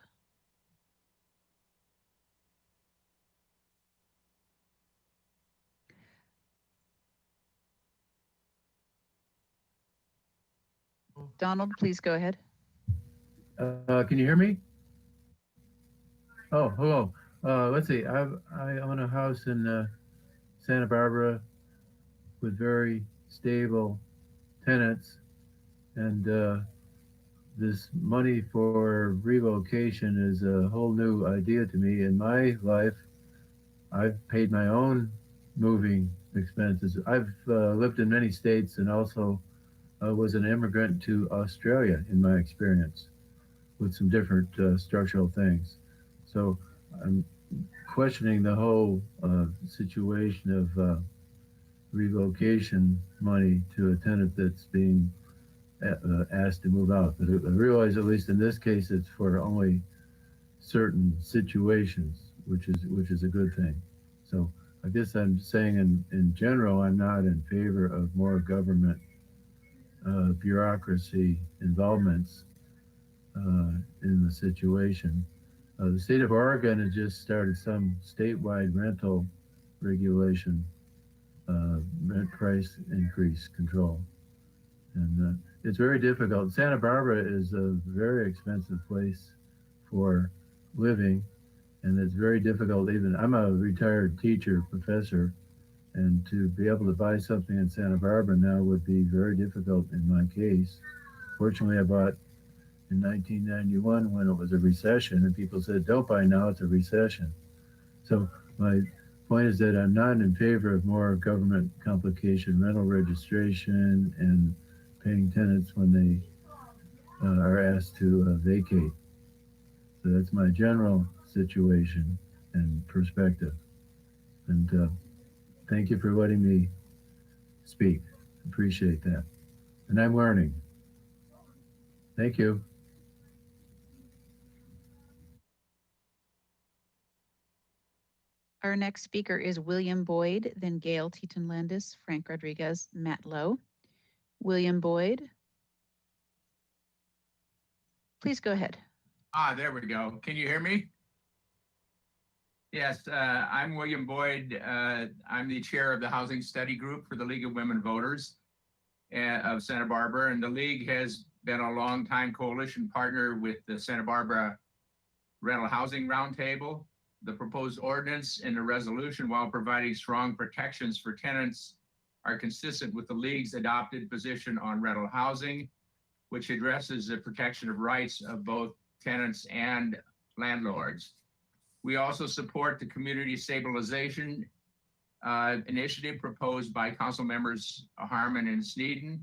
Donald, please go ahead. Can you hear me? Oh, hello. Let's see. I own a house in Santa Barbara with very stable tenants, and this money for relocation is a whole new idea to me. In my life, I've paid my own moving expenses. I've lived in many states and also was an immigrant to Australia in my experience with some different structural things. So I'm questioning the whole situation of relocation money to a tenant that's being asked to move out. But I realize, at least in this case, it's for only certain situations, which is a good thing. So I guess I'm saying in general, I'm not in favor of more government bureaucracy involvements in the situation. The state of Oregon has just started some statewide rental regulation, rent price increase control. And it's very difficult. Santa Barbara is a very expensive place for living, and it's very difficult. Even I'm a retired teacher, professor, and to be able to buy something in Santa Barbara now would be very difficult in my case. Fortunately, I bought in 1991 when it was a recession, and people said, don't buy now, it's a recession. So my point is that I'm not in favor of more government complication, rental registration, and paying tenants when they are asked to vacate. So that's my general situation and perspective. And thank you for letting me speak. Appreciate that. And I'm learning. Thank you. Our next speaker is William Boyd, then Gail Teton-Landis, Frank Rodriguez, Matt Lowe. William Boyd, please go ahead. There we go. Can you hear me? Yes, I'm William Boyd. I'm the chair of the Housing Study Group for the League of Women Voters of Santa Barbara. And the League has been a longtime coalition partner with the Santa Barbara Rental Housing Roundtable. The proposed ordinance and the resolution, while providing strong protections for tenants, are consistent with the League's adopted position on rental housing, which addresses the protection of rights of both tenants and landlords. We also support the community stabilization initiative proposed by council members Harmon and Sneeden,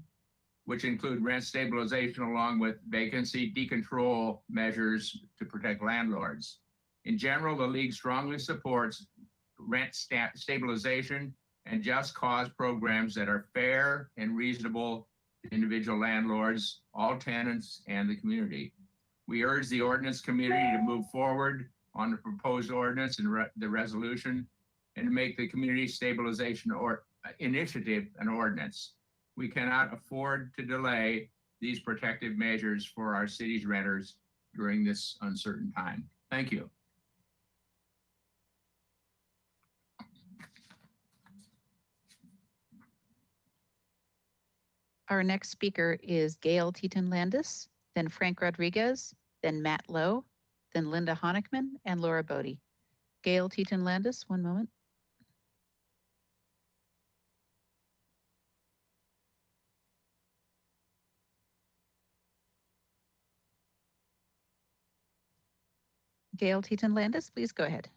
which include rent stabilization along with vacancy decontrol measures to protect landlords. In general, the League strongly supports rent stabilization and just cause programs that are fair and reasonable to individual landlords, all tenants, and the community. We urge the ordinance community to move forward on the proposed ordinance and the resolution, and to make the community stabilization initiative an ordinance. We cannot afford to delay these protective measures for our city's renters during this uncertain time. Thank you. Our next speaker is Gail Teton-Landis, then Frank Rodriguez, then Matt Lowe, then Linda Honickman, and Laura Bodie. Gail Teton-Landis, one moment. Gail Teton Landis, please go ahead.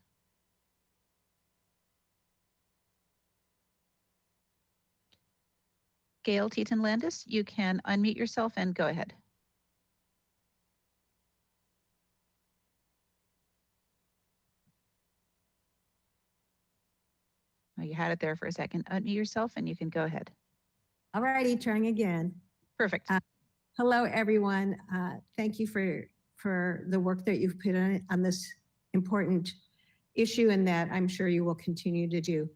Gail Teton Landis, you can unmute yourself and go ahead. Oh, you had it there for a second. Unmute yourself and you can go ahead. All righty, trying again. Perfect. Hello, everyone. Thank you for the work that you've put on this important issue and that I'm sure you will continue to do.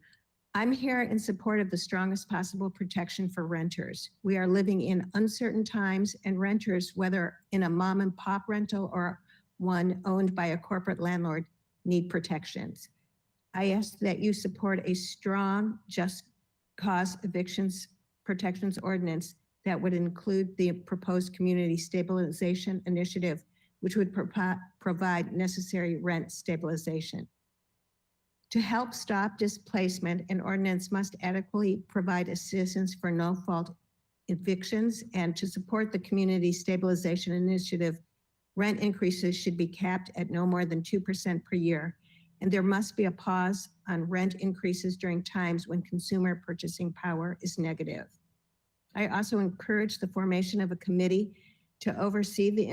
I'm here in support of the strongest possible protection for renters. We are living in uncertain times, and renters, whether in a mom and pop rental or one owned by a corporate landlord, need protections. I ask that you support a strong, just cause evictions protections ordinance that would include the proposed community stabilization initiative, which would provide necessary rent stabilization. To help stop displacement, an ordinance must adequately provide assistance for no-fault evictions, and to support the community stabilization initiative, rent increases should be capped at no more than 2% per year, and there must be a pause on rent increases during times when consumer purchasing power is negative. I also encourage the formation of a committee to oversee the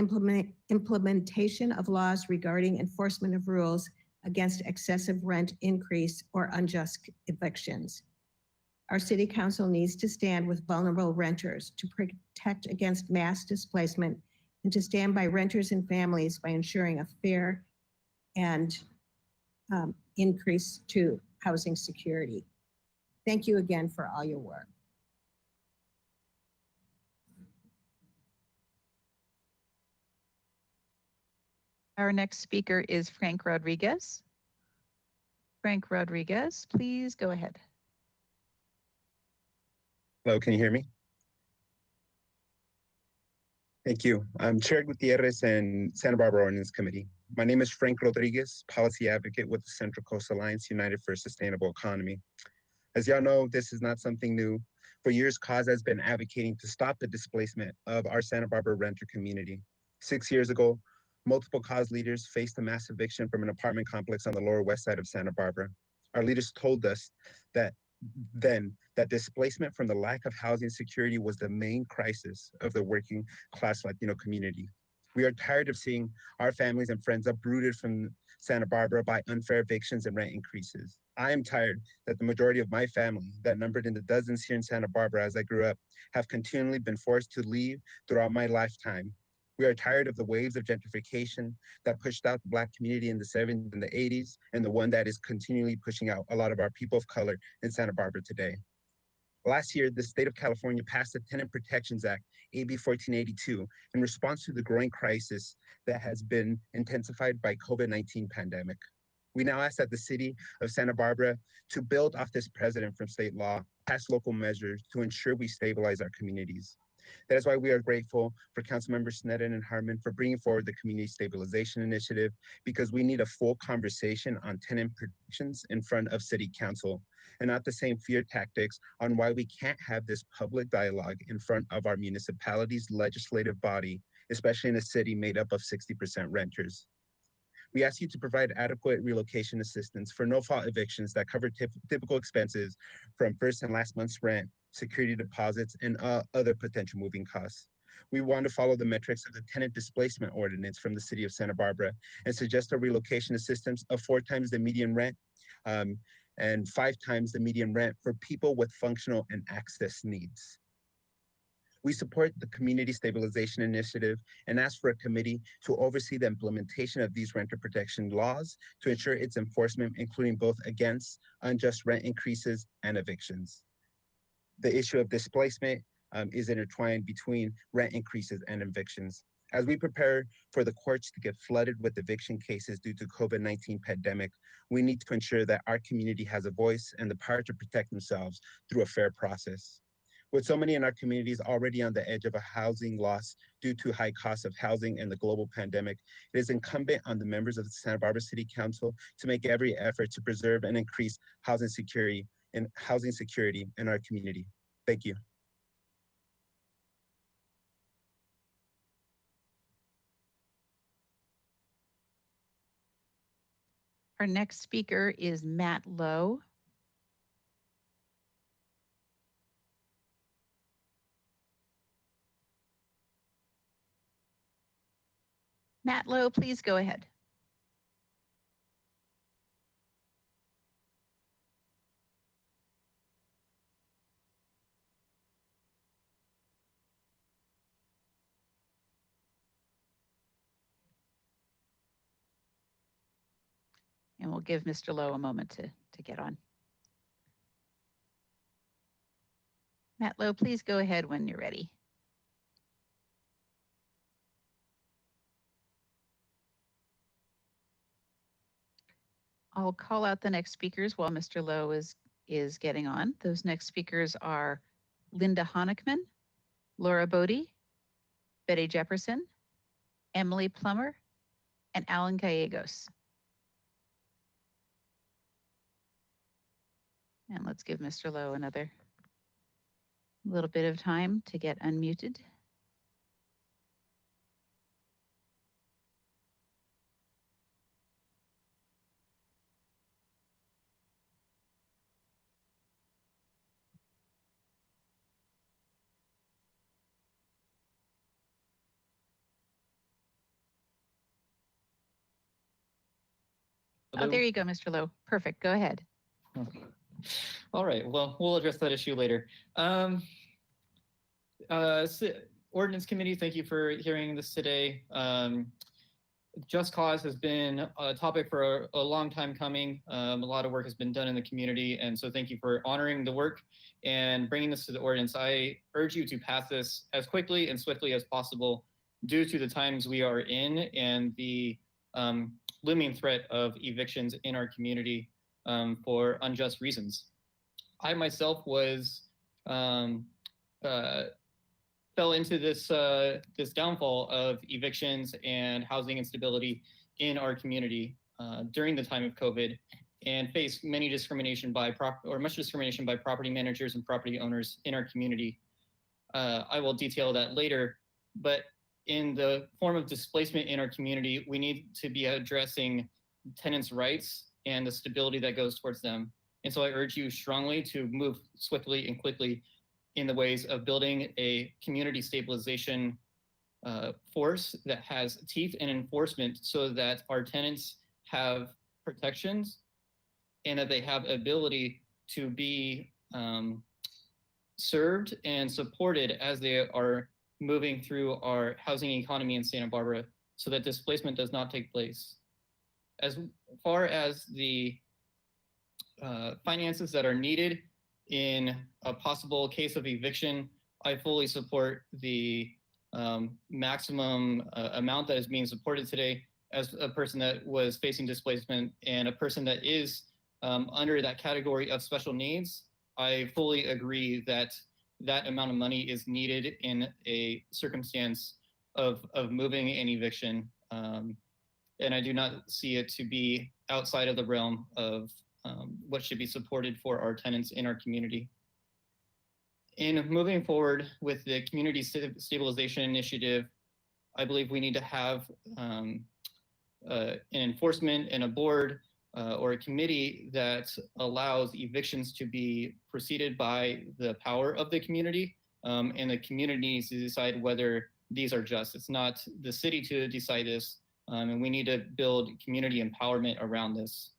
implementation of laws regarding enforcement of rules against excessive rent increase or unjust evictions. Our city council needs to stand with vulnerable renters to protect against mass displacement and to stand by renters and families by ensuring a fair and increase to housing security. Thank you again for all your work. Our next speaker is Frank Rodriguez. Frank Rodriguez, please go ahead. Hello, can you hear me? Thank you. I'm Chair Gutierrez and Santa Barbara Ordinance Committee. My name is Frank Rodriguez, Policy Advocate with the Central Coast Alliance United for a Sustainable Economy. As y'all know, this is not something new. For years, CAUSE has been advocating to stop the displacement of our Santa Barbara renter community. 6 years ago, multiple CAUSE leaders faced a mass eviction from an apartment complex on the Lower West Side of Santa Barbara. Our leaders told us that displacement from the lack of housing security was the main crisis of the working class Latino community. We are tired of seeing our families and friends uprooted from Santa Barbara by unfair evictions and rent increases. I am tired that the majority of my family, that numbered in the dozens here in Santa Barbara as I grew up, have continually been forced to leave throughout my lifetime. We are tired of the waves of gentrification that pushed out the Black community in the 70s and the 80s, and the one that is continually pushing out a lot of our people of color in Santa Barbara today. Last year, the state of California passed the Tenant Protections Act, AB 1482, in response to the growing crisis that has been intensified by COVID-19 pandemic. We now ask that the city of Santa Barbara to build off this precedent from state law, pass local measures to ensure we stabilize our communities. That is why we are grateful for Councilmembers Sneddon and Harmon for bringing forward the Community Stabilization Initiative, because we need a full conversation on tenant protections in front of City Council, and not the same fear tactics on why we can't have this public dialogue in front of our municipality's legislative body, especially in a city made up of 60% renters. We ask you to provide adequate relocation assistance for no-fault evictions that cover typical expenses from first and last month's rent, security deposits, and other potential moving costs. We want to follow the metrics of the tenant displacement ordinance from the city of Santa Barbara and suggest a relocation assistance of 4 times the median rent and 5 times the median rent for people with functional and access needs. We support the Community Stabilization Initiative and ask for a committee to oversee the implementation of these renter protection laws to ensure its enforcement, including both against unjust rent increases and evictions. The issue of displacement is intertwined between rent increases and evictions. As we prepare for the courts to get flooded with eviction cases due to COVID-19 pandemic, we need to ensure that our community has a voice and the power to protect themselves through a fair process. With so many in our communities already on the edge of a housing loss due to high costs of housing and the global pandemic, it is incumbent on the members of the Santa Barbara City Council to make every effort to preserve and increase housing security in our community. Thank you. Our next speaker is Matt Lowe. Matt Lowe, please go ahead. And we'll give Mr. Lowe a moment to get on. Matt Lowe, please go ahead when you're ready. I'll call out the next speakers while Mr. Lowe is getting on. Those next speakers are Linda Honickman, Laura Bodie, Betty Jefferson, Emily Plummer, and Alan Gallegos. And let's give Mr. Lowe another little bit of time to get unmuted. Oh, there you go, Mr. Lowe. Perfect. Go ahead. All right. Well, we'll address that issue later. Ordinance Committee, thank you for hearing this today. Just cause has been a topic for a long time coming. A lot of work has been done in the community, and so thank you for honoring the work and bringing this to the ordinance. I urge you to pass this as quickly and swiftly as possible due to the times we are in and the looming threat of evictions in our community for unjust reasons. I myself was fell into this this downfall of evictions and housing instability in our community during the time of COVID, and faced many discrimination by much discrimination by property managers and property owners in our community. I will detail that later, but in the form of displacement in our community, we need to be addressing tenants' rights and the stability that goes towards them. And so I urge you strongly to move swiftly and quickly in the ways of building a community stabilization force that has teeth and enforcement so that our tenants have protections and that they have ability to be served and supported as they are moving through our housing economy in Santa Barbara so that displacement does not take place. As far as the finances that are needed in a possible case of eviction, I fully support the maximum amount that is being supported today. As a person that was facing displacement and a person that is under that category of special needs, I fully agree that that amount of money is needed in a circumstance of moving an eviction. And I do not see it to be outside of the realm of what should be supported for our tenants in our community. In moving forward with the Community Stabilization Initiative, I believe we need to have an enforcement and a board or a committee that allows evictions to be preceded by the power of the community, and the community needs to decide whether these are just. It's not the city to decide this, and we need to build community empowerment around this.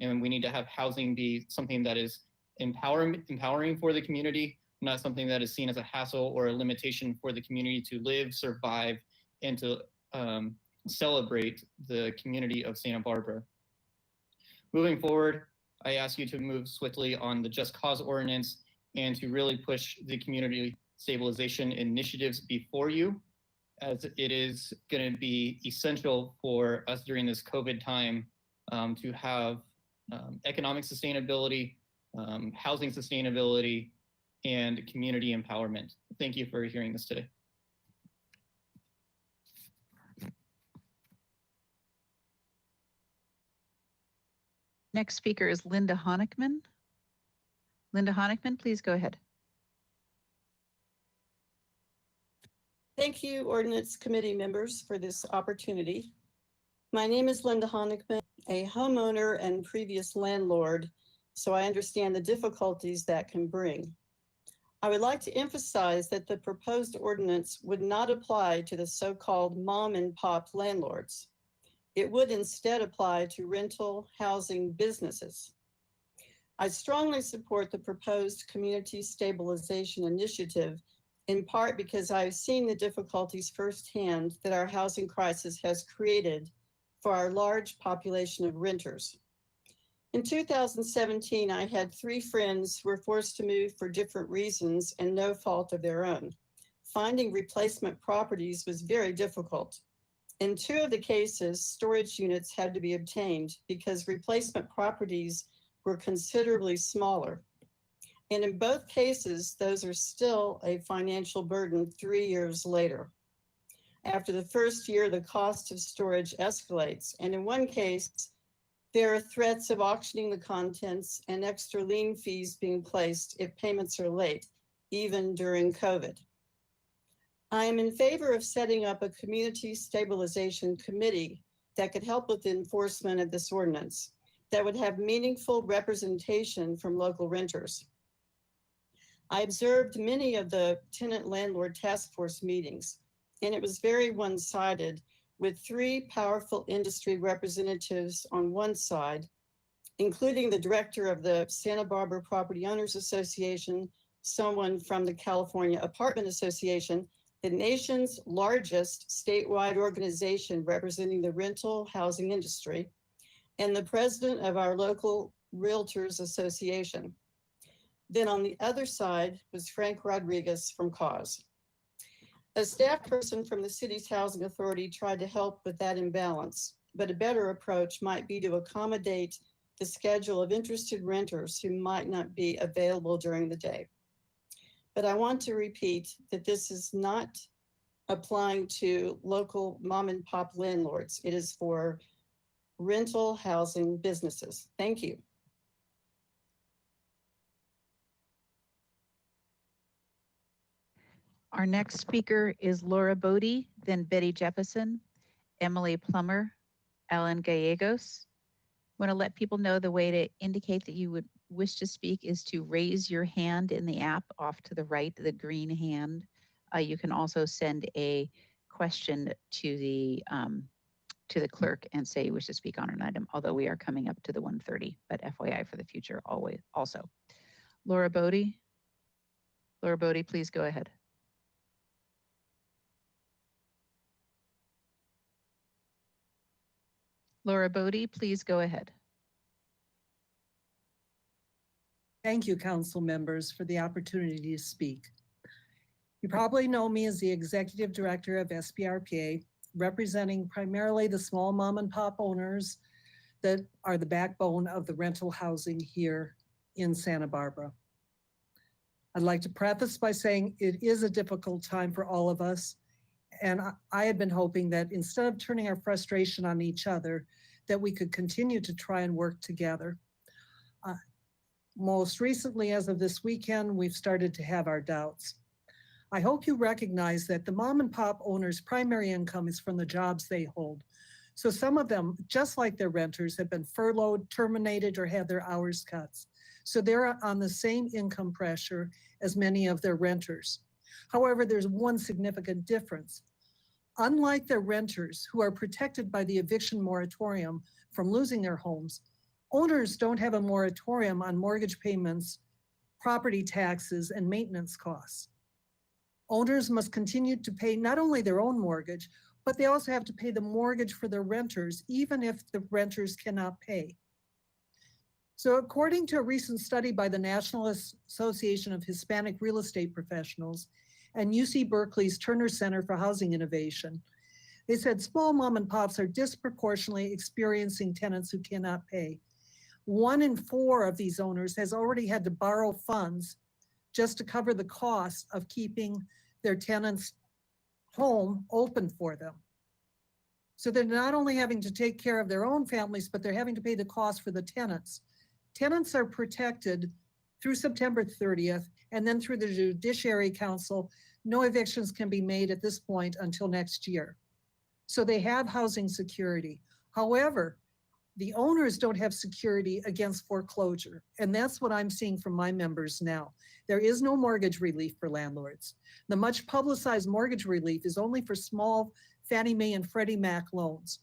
And we need to have housing be something that is empowering for the community, not something that is seen as a hassle or a limitation for the community to live, survive, and to celebrate the community of Santa Barbara. Moving forward, I ask you to move swiftly on the Just Cause Ordinance and to really push the community stabilization initiatives before you, as it is going to be essential for us during this COVID time to have economic sustainability, housing sustainability, and community empowerment. Thank you for hearing this today. Next speaker is Linda Honickman. Linda Honickman, please go ahead. Thank you, Ordinance Committee members, for this opportunity. My name is Linda Honigman, a homeowner and previous landlord, so I understand the difficulties that can bring. I would like to emphasize that the proposed ordinance would not apply to the so-called mom and pop landlords. It would instead apply to rental housing businesses. I strongly support the proposed community stabilization initiative, in part because I've seen the difficulties firsthand that our housing crisis has created for our large population of renters. In 2017, I had 3 friends who were forced to move for different reasons and no fault of their own. Finding replacement properties was very difficult. In 2 of the cases, storage units had to be obtained because replacement properties were considerably smaller. And in both cases, those are still a financial burden 3 years later. After the first year, the cost of storage escalates. And in one case, there are threats of auctioning the contents and extra lien fees being placed if payments are late, even during COVID. I am in favor of setting up a community stabilization committee that could help with the enforcement of this ordinance that would have meaningful representation from local renters. I observed many of the tenant landlord task force meetings, and it was very one-sided, with 3 powerful industry representatives on one side, including the director of the Santa Barbara Property Owners Association, someone from the California Apartment Association, the nation's largest statewide organization representing the rental housing industry, and the president of our local Realtors Association. Then on the other side was Frank Rodriguez from CAUSE. A staff person from the city's housing authority tried to help with that imbalance, but a better approach might be to accommodate the schedule of interested renters who might not be available during the day. But I want to repeat that this is not applying to local mom and pop landlords. It is for rental housing businesses. Thank you. Our next speaker is Laura Bodie, then Betty Jeppesen, Emily Plummer, Alan Gallegos. Want to let people know the way to indicate that you would wish to speak is to raise your hand in the app off to the right, the green hand. You can also send a question to the clerk and say you wish to speak on an item, although we are coming up to the 1:30, but FYI for the future always also. Laura Bodie, please go ahead. Laura Bodie, please go ahead. Thank you, council members, for the opportunity to speak. You probably know me as the executive director of SBRPA, representing primarily the small mom and pop owners that are the backbone of the rental housing here in Santa Barbara. I'd like to preface by saying it is a difficult time for all of us. And I had been hoping that instead of turning our frustration on each other, that we could continue to try and work together. Most recently, as of this weekend, we've started to have our doubts. I hope you recognize that the mom and pop owners' primary income is from the jobs they hold. So some of them, just like their renters, have been furloughed, terminated, or had their hours cut. So they're on the same income pressure as many of their renters. However, there's one significant difference. Unlike their renters, who are protected by the eviction moratorium from losing their homes, owners don't have a moratorium on mortgage payments, property taxes, and maintenance costs. Owners must continue to pay not only their own mortgage, but they also have to pay the mortgage for their renters, even if the renters cannot pay. So according to a recent study by the National Association of Hispanic Real Estate Professionals and UC Berkeley's Turner Center for Housing Innovation, they said small mom and pops are disproportionately experiencing tenants who cannot pay. 1 in 4 of these owners has already had to borrow funds just to cover the cost of keeping their tenants' home open for them. So they're not only having to take care of their own families, but they're having to pay the cost for the tenants. Tenants are protected through September 30th, and then through the Judiciary Council, no evictions can be made at this point until next year. So they have housing security. However, the owners don't have security against foreclosure. And that's what I'm seeing from my members now. There is no mortgage relief for landlords. The much publicized mortgage relief is only for small Fannie Mae and Freddie Mac loans.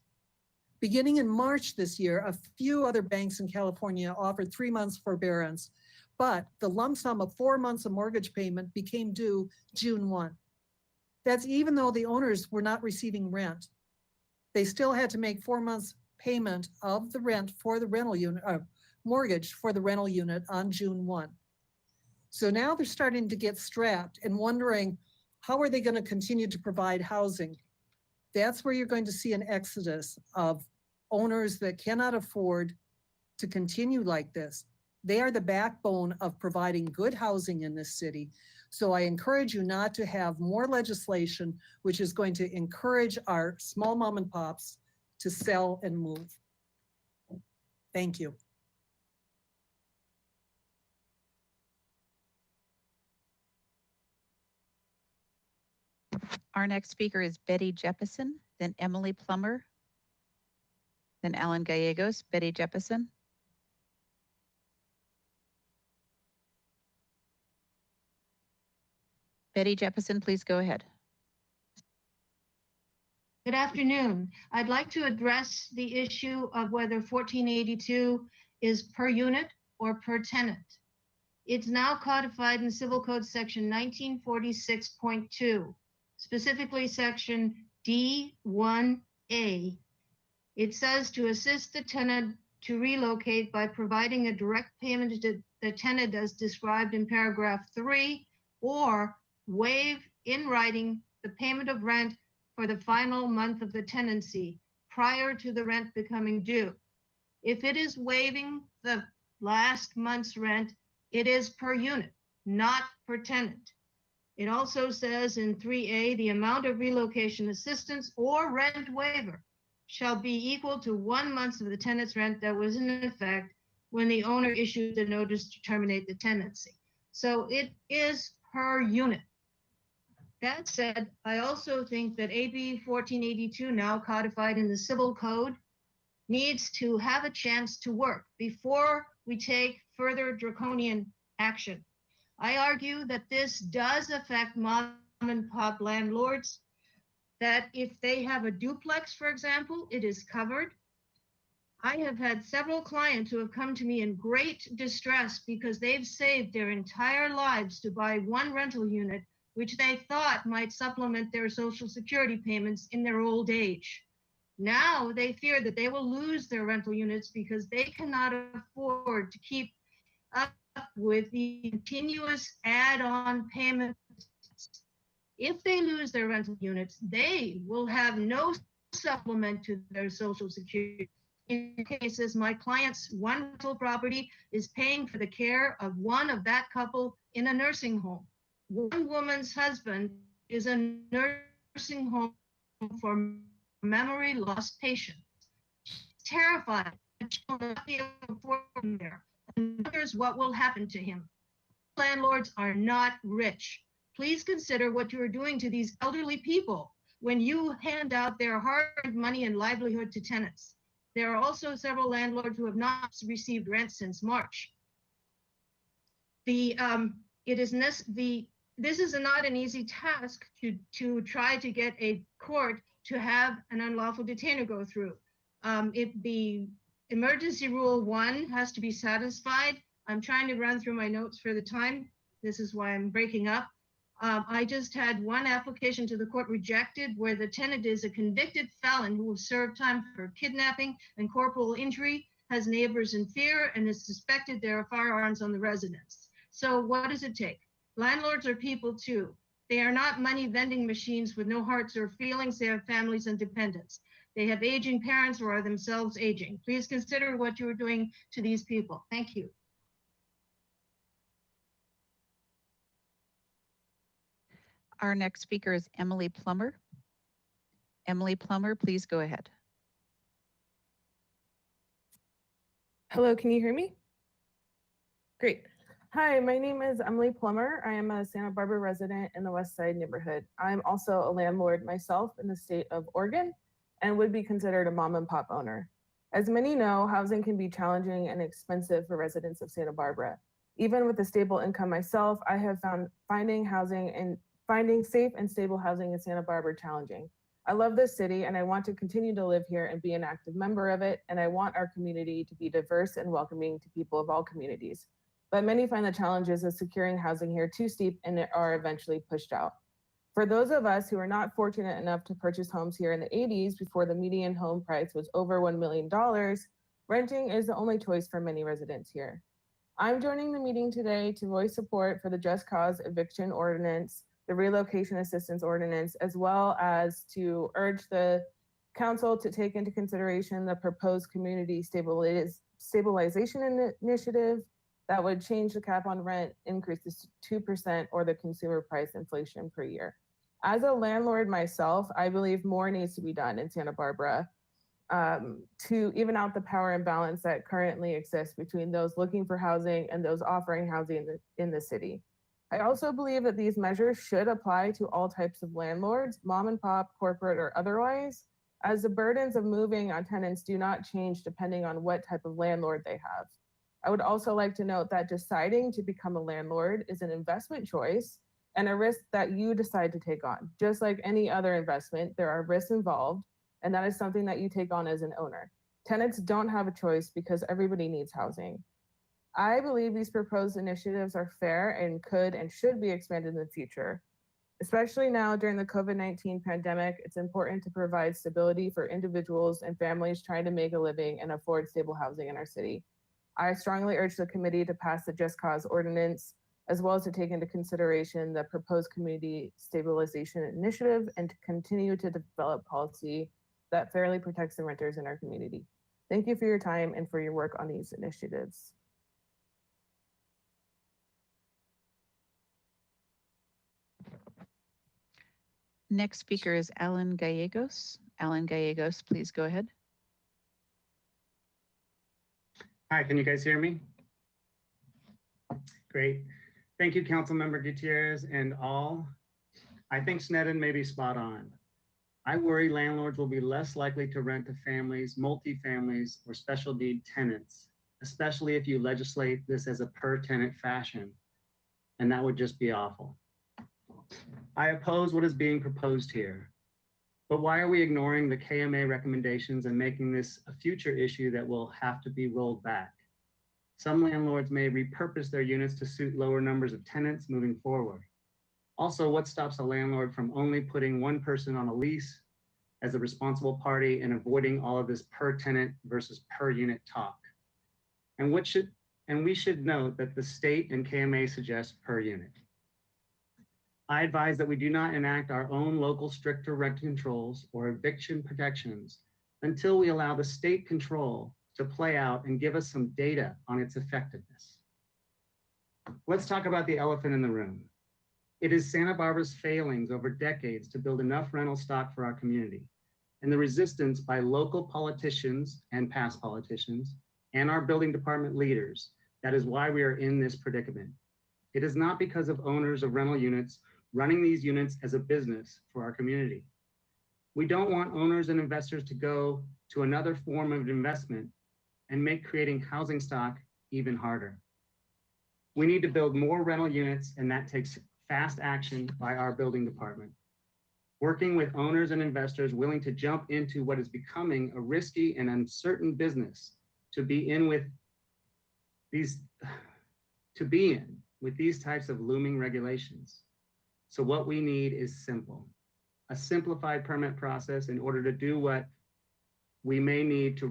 Beginning in March this year, a few other banks in California offered 3 months forbearance, but the lump sum of 4 months of mortgage payment became due June 1. That's even though the owners were not receiving rent. They still had to make 4 months payment of the rent for the rental unit, mortgage for the rental unit on June 1. So now they're starting to get strapped and wondering, how are they going to continue to provide housing? That's where you're going to see an exodus of owners that cannot afford to continue like this. They are the backbone of providing good housing in this city. So I encourage you not to have more legislation, which is going to encourage our small mom and pops to sell and move. Thank you. Our next speaker is Betty Jeppesen, then Emily Plummer, then Alan Gallegos. Betty Jeppesen. Betty Jeppesen, please go ahead. Good afternoon. I'd like to address the issue of whether 1482 is per unit or per tenant. It's now codified in Civil Code section 1946.2, specifically section D1A. It says to assist the tenant to relocate by providing a direct payment to the tenant as described in paragraph 3, or waive in writing the payment of rent for the final month of the tenancy prior to the rent becoming due. If it is waiving the last month's rent, it is per unit, not per tenant. It also says in 3A, the amount of relocation assistance or rent waiver shall be equal to 1 month of the tenant's rent that was in effect when the owner issued the notice to terminate the tenancy. So it is per unit. That said, I also think that AB 1482, now codified in the Civil Code, needs to have a chance to work before we take further draconian action. I argue that this does affect mom and pop landlords, that if they have a duplex, for example, it is covered. I have had several clients who have come to me in great distress because they've saved their entire lives to buy one rental unit, which they thought might supplement their Social Security payments in their old age. Now they fear that they will lose their rental units because they cannot afford to keep up with the continuous add-on payments. If they lose their rental units, they will have no supplement to their Social Security. In cases, my client's one rental property is paying for the care of one of that couple in a nursing home. One woman's husband is a nursing home for memory loss patients. She's terrified that she will not be able to afford him there and wonders what will happen to him. Landlords are not rich. Please consider what you are doing to these elderly people when you hand out their hard-earned money and livelihood to tenants. There are also several landlords who have not received rent since March. This is not an easy task to try to get a court to have an unlawful detainer go through. The emergency rule 1 has to be satisfied. I'm trying to run through my notes for the time. This is why I'm breaking up. I just had one application to the court rejected where the tenant is a convicted felon who will serve time for kidnapping and corporal injury, has neighbors in fear, and is suspected there are firearms on the residence. So what does it take? Landlords are people too. They are not money vending machines with no hearts or feelings. They have families and dependents. They have aging parents or are themselves aging. Please consider what you are doing to these people. Thank you. Our next speaker is Emily Plummer. Emily Plummer, please go ahead. Hello, can you hear me? Great. Hi, my name is Emily Plummer. I am a Santa Barbara resident in the West Side neighborhood. I'm also a landlord myself in the state of Oregon, and would be considered a mom and pop owner. As many know, housing can be challenging and expensive for residents of Santa Barbara. Even with a stable income myself, I have found finding safe and stable housing in Santa Barbara challenging. I love this city and I want to continue to live here and be an active member of it. And I want our community to be diverse and welcoming to people of all communities. But many find the challenges of securing housing here too steep and are eventually pushed out. For those of us who are not fortunate enough to purchase homes here in the 80s before the median home price was over $1 million, renting is the only choice for many residents here. I'm joining the meeting today to voice support for the Just Cause Eviction Ordinance, the Relocation Assistance Ordinance, as well as to urge the council to take into consideration the proposed community stabilization initiative that would change the cap on rent, increase this to 2% or the consumer price inflation per year. As a landlord myself, I believe more needs to be done in Santa Barbara to even out the power imbalance that currently exists between those looking for housing and those offering housing in the city. I also believe that these measures should apply to all types of landlords, mom and pop, corporate, or otherwise, as the burdens of moving on tenants do not change depending on what type of landlord they have. I would also like to note that deciding to become a landlord is an investment choice and a risk that you decide to take on. Just like any other investment, there are risks involved, and that is something that you take on as an owner. Tenants don't have a choice because everybody needs housing. I believe these proposed initiatives are fair and could and should be expanded in the future. Especially now during the COVID-19 pandemic, it's important to provide stability for individuals and families trying to make a living and afford stable housing in our city. I strongly urge the committee to pass the Just Cause Ordinance, as well as to take into consideration the proposed community stabilization initiative and to continue to develop policy that fairly protects the renters in our community. Thank you for your time and for your work on these initiatives. Next speaker is Alan Gallegos. Alan Gallegos, please go ahead. Hi, can you guys hear me? Great. Thank you, Councilmember Gutierrez and all. I think Sneddon may be spot on. I worry landlords will be less likely to rent to families, multifamilies, or special need tenants, especially if you legislate this as a per tenant fashion, and that would just be awful. I oppose what is being proposed here, but why are we ignoring the KMA recommendations and making this a future issue that will have to be rolled back? Some landlords may repurpose their units to suit lower numbers of tenants moving forward. Also, what stops a landlord from only putting one person on a lease as a responsible party and avoiding all of this per tenant versus per unit talk? And we should note that the state and KMA suggest per unit. I advise that we do not enact our own local stricter rent controls or eviction protections until we allow the state control to play out and give us some data on its effectiveness. Let's talk about the elephant in the room. It is Santa Barbara's failings over decades to build enough rental stock for our community, and the resistance by local politicians and past politicians and our building department leaders. That is why we are in this predicament. It is not because of owners of rental units running these units as a business for our community. We don't want owners and investors to go to another form of investment and make creating housing stock even harder. We need to build more rental units, and that takes fast action by our building department. Working with owners and investors willing to jump into what is becoming a risky and uncertain business to be in with these types of looming regulations. So what we need is simple, a simplified permit process. In order to do that, we may need to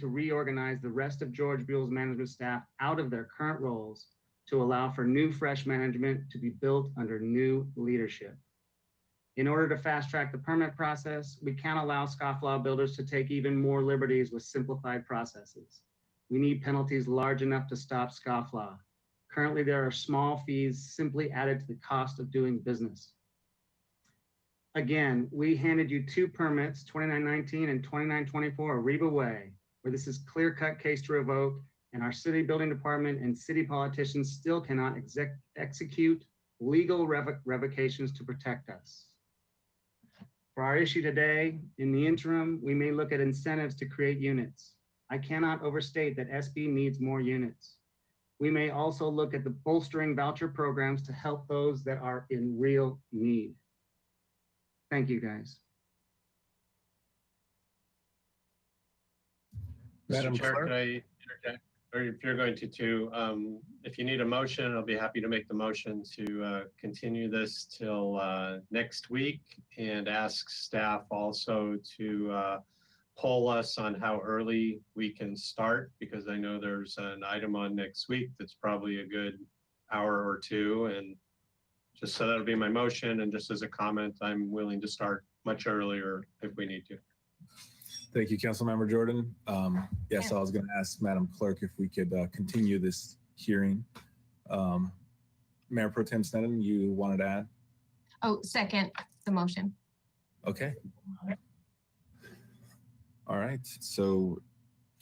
reorganize the rest of George Buell's management staff out of their current roles to allow for new, fresh management to be built under new leadership. In order to fast track the permit process, we can't allow scofflaw builders to take even more liberties with simplified processes. We need penalties large enough to stop scofflaw. Currently, there are small fees simply added to the cost of doing business. Again, we handed you two permits, 2919 and 2924, Reba Way, where this is clear-cut case to revoke, and our city building department and city politicians still cannot execute legal revocations to protect us. For our issue today, in the interim, we may look at incentives to create units. I cannot overstate that SB needs more units. We may also look at the bolstering voucher programs to help those that are in real need. Thank you, guys. Madam Mr. Chair, Clerk? could I interject? Or if you're going to, if you need a motion, I'll be happy to make the motion to continue this till next week and ask staff also to poll us on how early we can start, because I know there's an item on next week that's probably a good hour or two. And just so that'll be my motion. And just as a comment, I'm willing to start much earlier if we need to. Thank you, Councilmember Jordan. Yes, I was going to ask Madam Clerk if we could continue this hearing. Mayor Pro Tem Sneddon, you wanted to add? Oh, second the motion. Okay. All right. So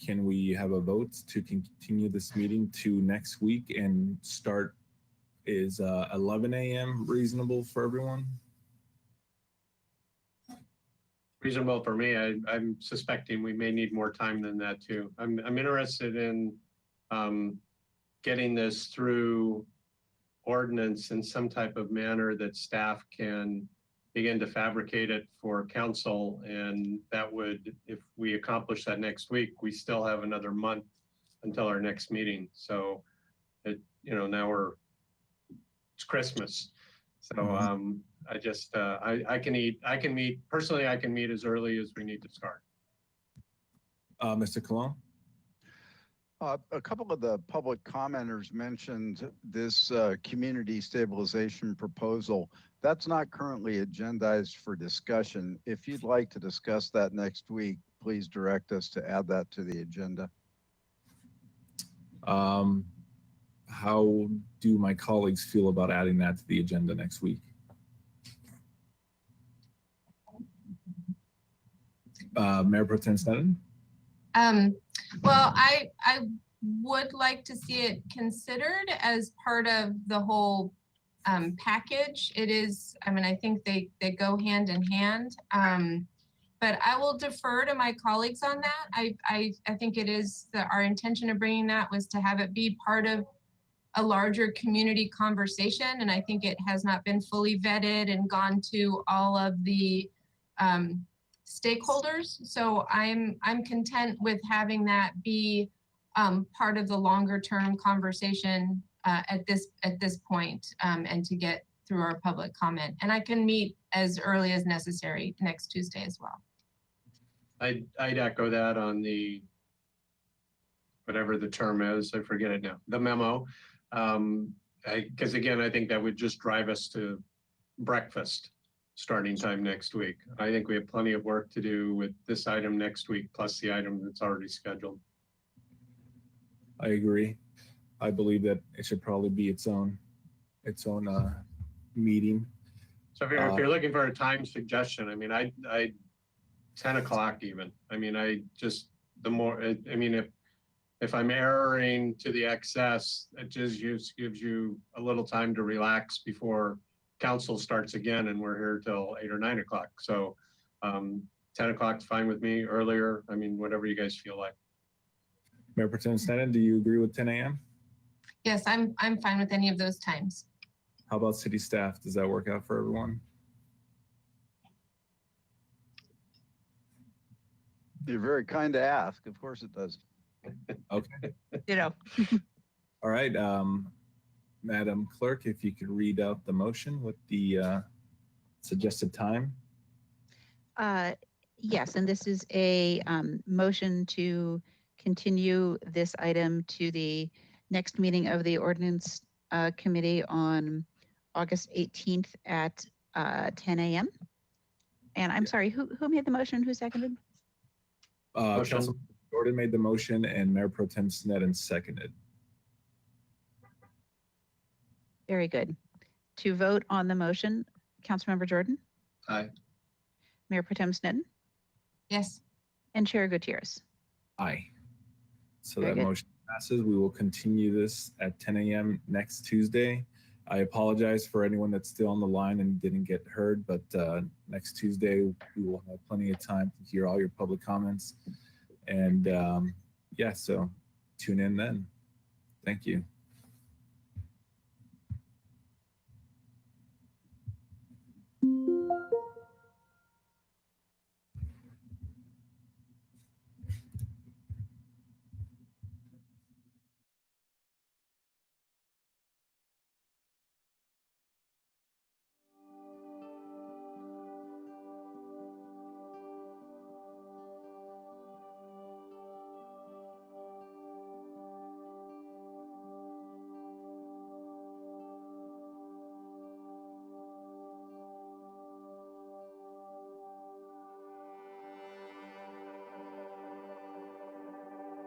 can we have a vote to continue this meeting to next week and start? Is 11 a.m. reasonable for everyone? Reasonable for me. I'm suspecting we may need more time than that too. I'm interested in getting this through ordinance in some type of manner that staff can begin to fabricate it for council. And that would, if we accomplish that next week, we still have another month until our next meeting. So now it's Christmas. So I just, I can meet, personally, I can meet as early as we need to start. Mr. Colon? A couple of the public commenters mentioned this community stabilization proposal. That's not currently agendized for discussion. If you'd like to discuss that next week, please direct us to add that to the agenda. How do my colleagues feel about adding that to the agenda next week? Mayor Pro Tem Sneddon? Well, I would like to see it considered as part of the whole package. It is, I mean, I think they go hand in hand. But I will defer to my colleagues on that. I think it is our intention of bringing that was to have it be part of a larger community conversation. And I think it has not been fully vetted and gone to all of the stakeholders. So I'm content with having that be part of the longer term conversation at this point and to get through our public comment. And I can meet as early as necessary next Tuesday as well. I'd echo that on the, whatever the term is, I forget it now, the memo. Because again, I think that would just drive us to breakfast starting time next week. I think we have plenty of work to do with this item next week, plus the item that's already scheduled. I agree. I believe that it should probably be its own meeting. So if you're looking for a time suggestion, I mean, I 10 o'clock even. I mean, the more, I mean, if I'm erring to the excess, it just gives you a little time to relax before council starts again, and we're here till 8 or 9 o'clock. So 10 o'clock is fine with me. Earlier, I mean, whatever you guys feel like. Mayor Pro Tem Sneddon, do you agree with 10 a.m.? Yes, I'm fine with any of those times. How about city staff? Does that work out for everyone? You're very kind to ask. Of course it does. Okay. All right. Madam Clerk, if you could read out the motion with the suggested time. Yes, and this is a motion to continue this item to the next meeting of the Ordinance Committee on August 18th at 10 a.m. And I'm sorry, who made the motion? Who seconded? Councilman Jordan made the motion and Mayor Pro Tem Sneddon seconded. Very good. To vote on the motion, Councilmember Jordan? Aye. Mayor Pro Tem Sneddon? Yes. And Chair Gutierrez? Aye. So Very that good. motion passes. We will continue this at 10 a.m. next Tuesday. I apologize for anyone that's still on the line and didn't get heard, but next Tuesday, we will have plenty of time to hear all your public comments. And yeah, so tune in then. Thank you.